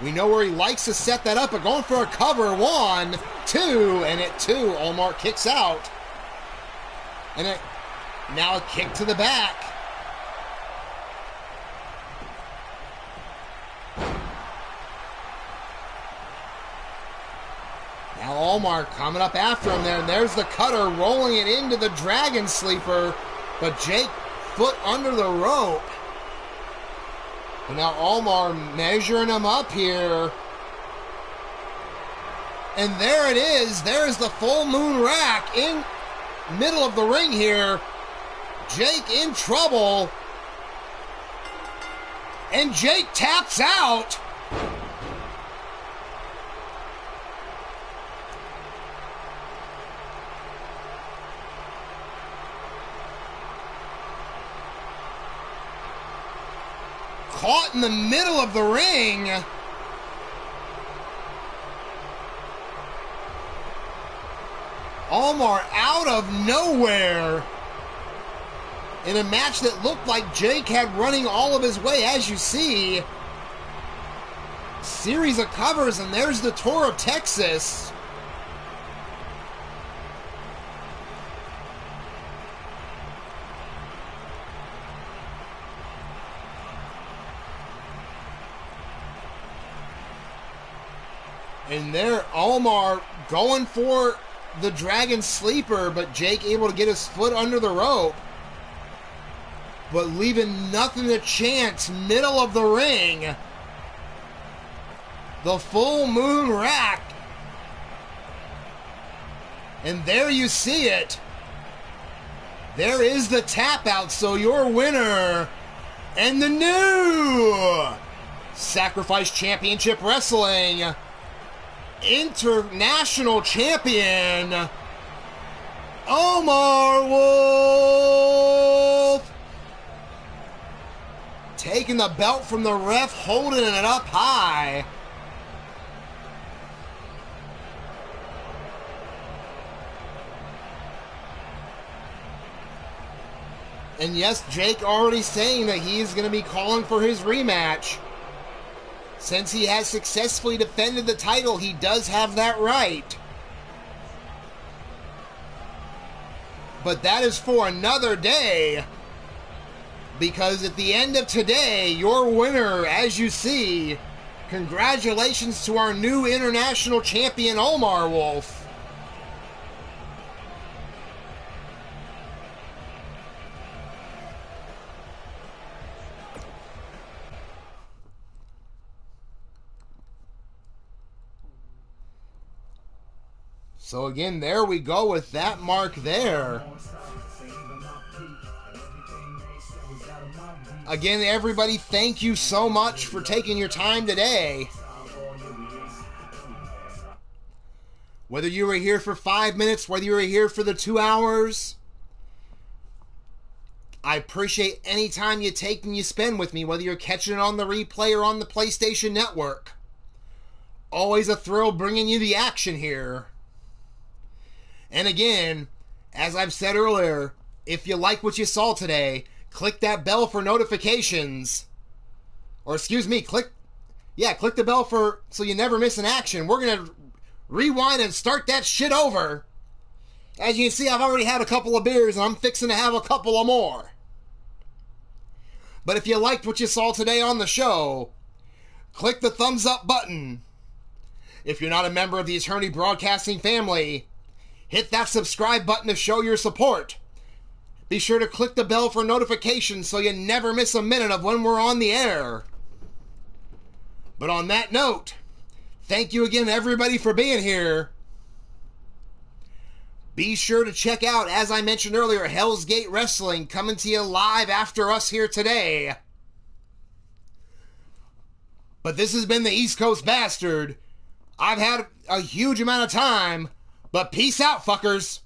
We know where he likes to set that up, but going for a cover. 1, 2, and at 2, Omar kicks out. And now a kick to the back. Now Omar coming up after him there, and there's the cutter, rolling it into the Dragon Sleeper, but Jake foot under the rope. And now Omar measuring him up here. And there it is, there's the full moon rack in middle of the ring here. Jake in trouble. And Jake taps out. Caught in the middle of the ring. Omar out of nowhere. In a match that looked like Jake had running all of his way, as you see. Series of covers, and there's the Tour of Texas. And there, Omar going for the Dragon Sleeper, but Jake able to get his foot under the rope. But leaving nothing to chance, middle of the ring. The full moon rack. And there you see it. There is the tap out, so your winner and the new Sacrifice Championship Wrestling International Champion, Omar Wolf. Taking the belt from the ref, holding it up high. And yes, Jake already saying that he's going to be calling for his rematch. Since he has successfully defended the title, he does have that right. But that is for another day. Because at the end of today, your winner, as you see, congratulations to our new international champion, Omar Wolf. So again, there we go with that mark there. Again, everybody, thank you so much for taking your time today. Whether you were here for 5 minutes, whether you were here for the 2 hours, I appreciate any time you take and you spend with me, whether you're catching it on the replay or on the PlayStation Network. Always a thrill bringing you the action here. And again, as I've said earlier, if you like what you saw today, click that bell for notifications. Or excuse me, click the bell for so you never miss an action. We're going to rewind and start that shit over. As you can see, I've already had a couple of beers and I'm fixing to have a couple of more. But if you liked what you saw today on the show, click the thumbs up button. If you're not a member of the Eternity Broadcasting family, hit that subscribe button to show your support. Be sure to click the bell for notifications so you never miss a minute of when we're on the air. But on that note, thank you again, everybody, for being here. Be sure to check out, as I mentioned earlier, Hell's Gate Wrestling coming to you live after us here today. But this has been the East Coast Bastard. I've had a huge amount of time, but peace out, fuckers.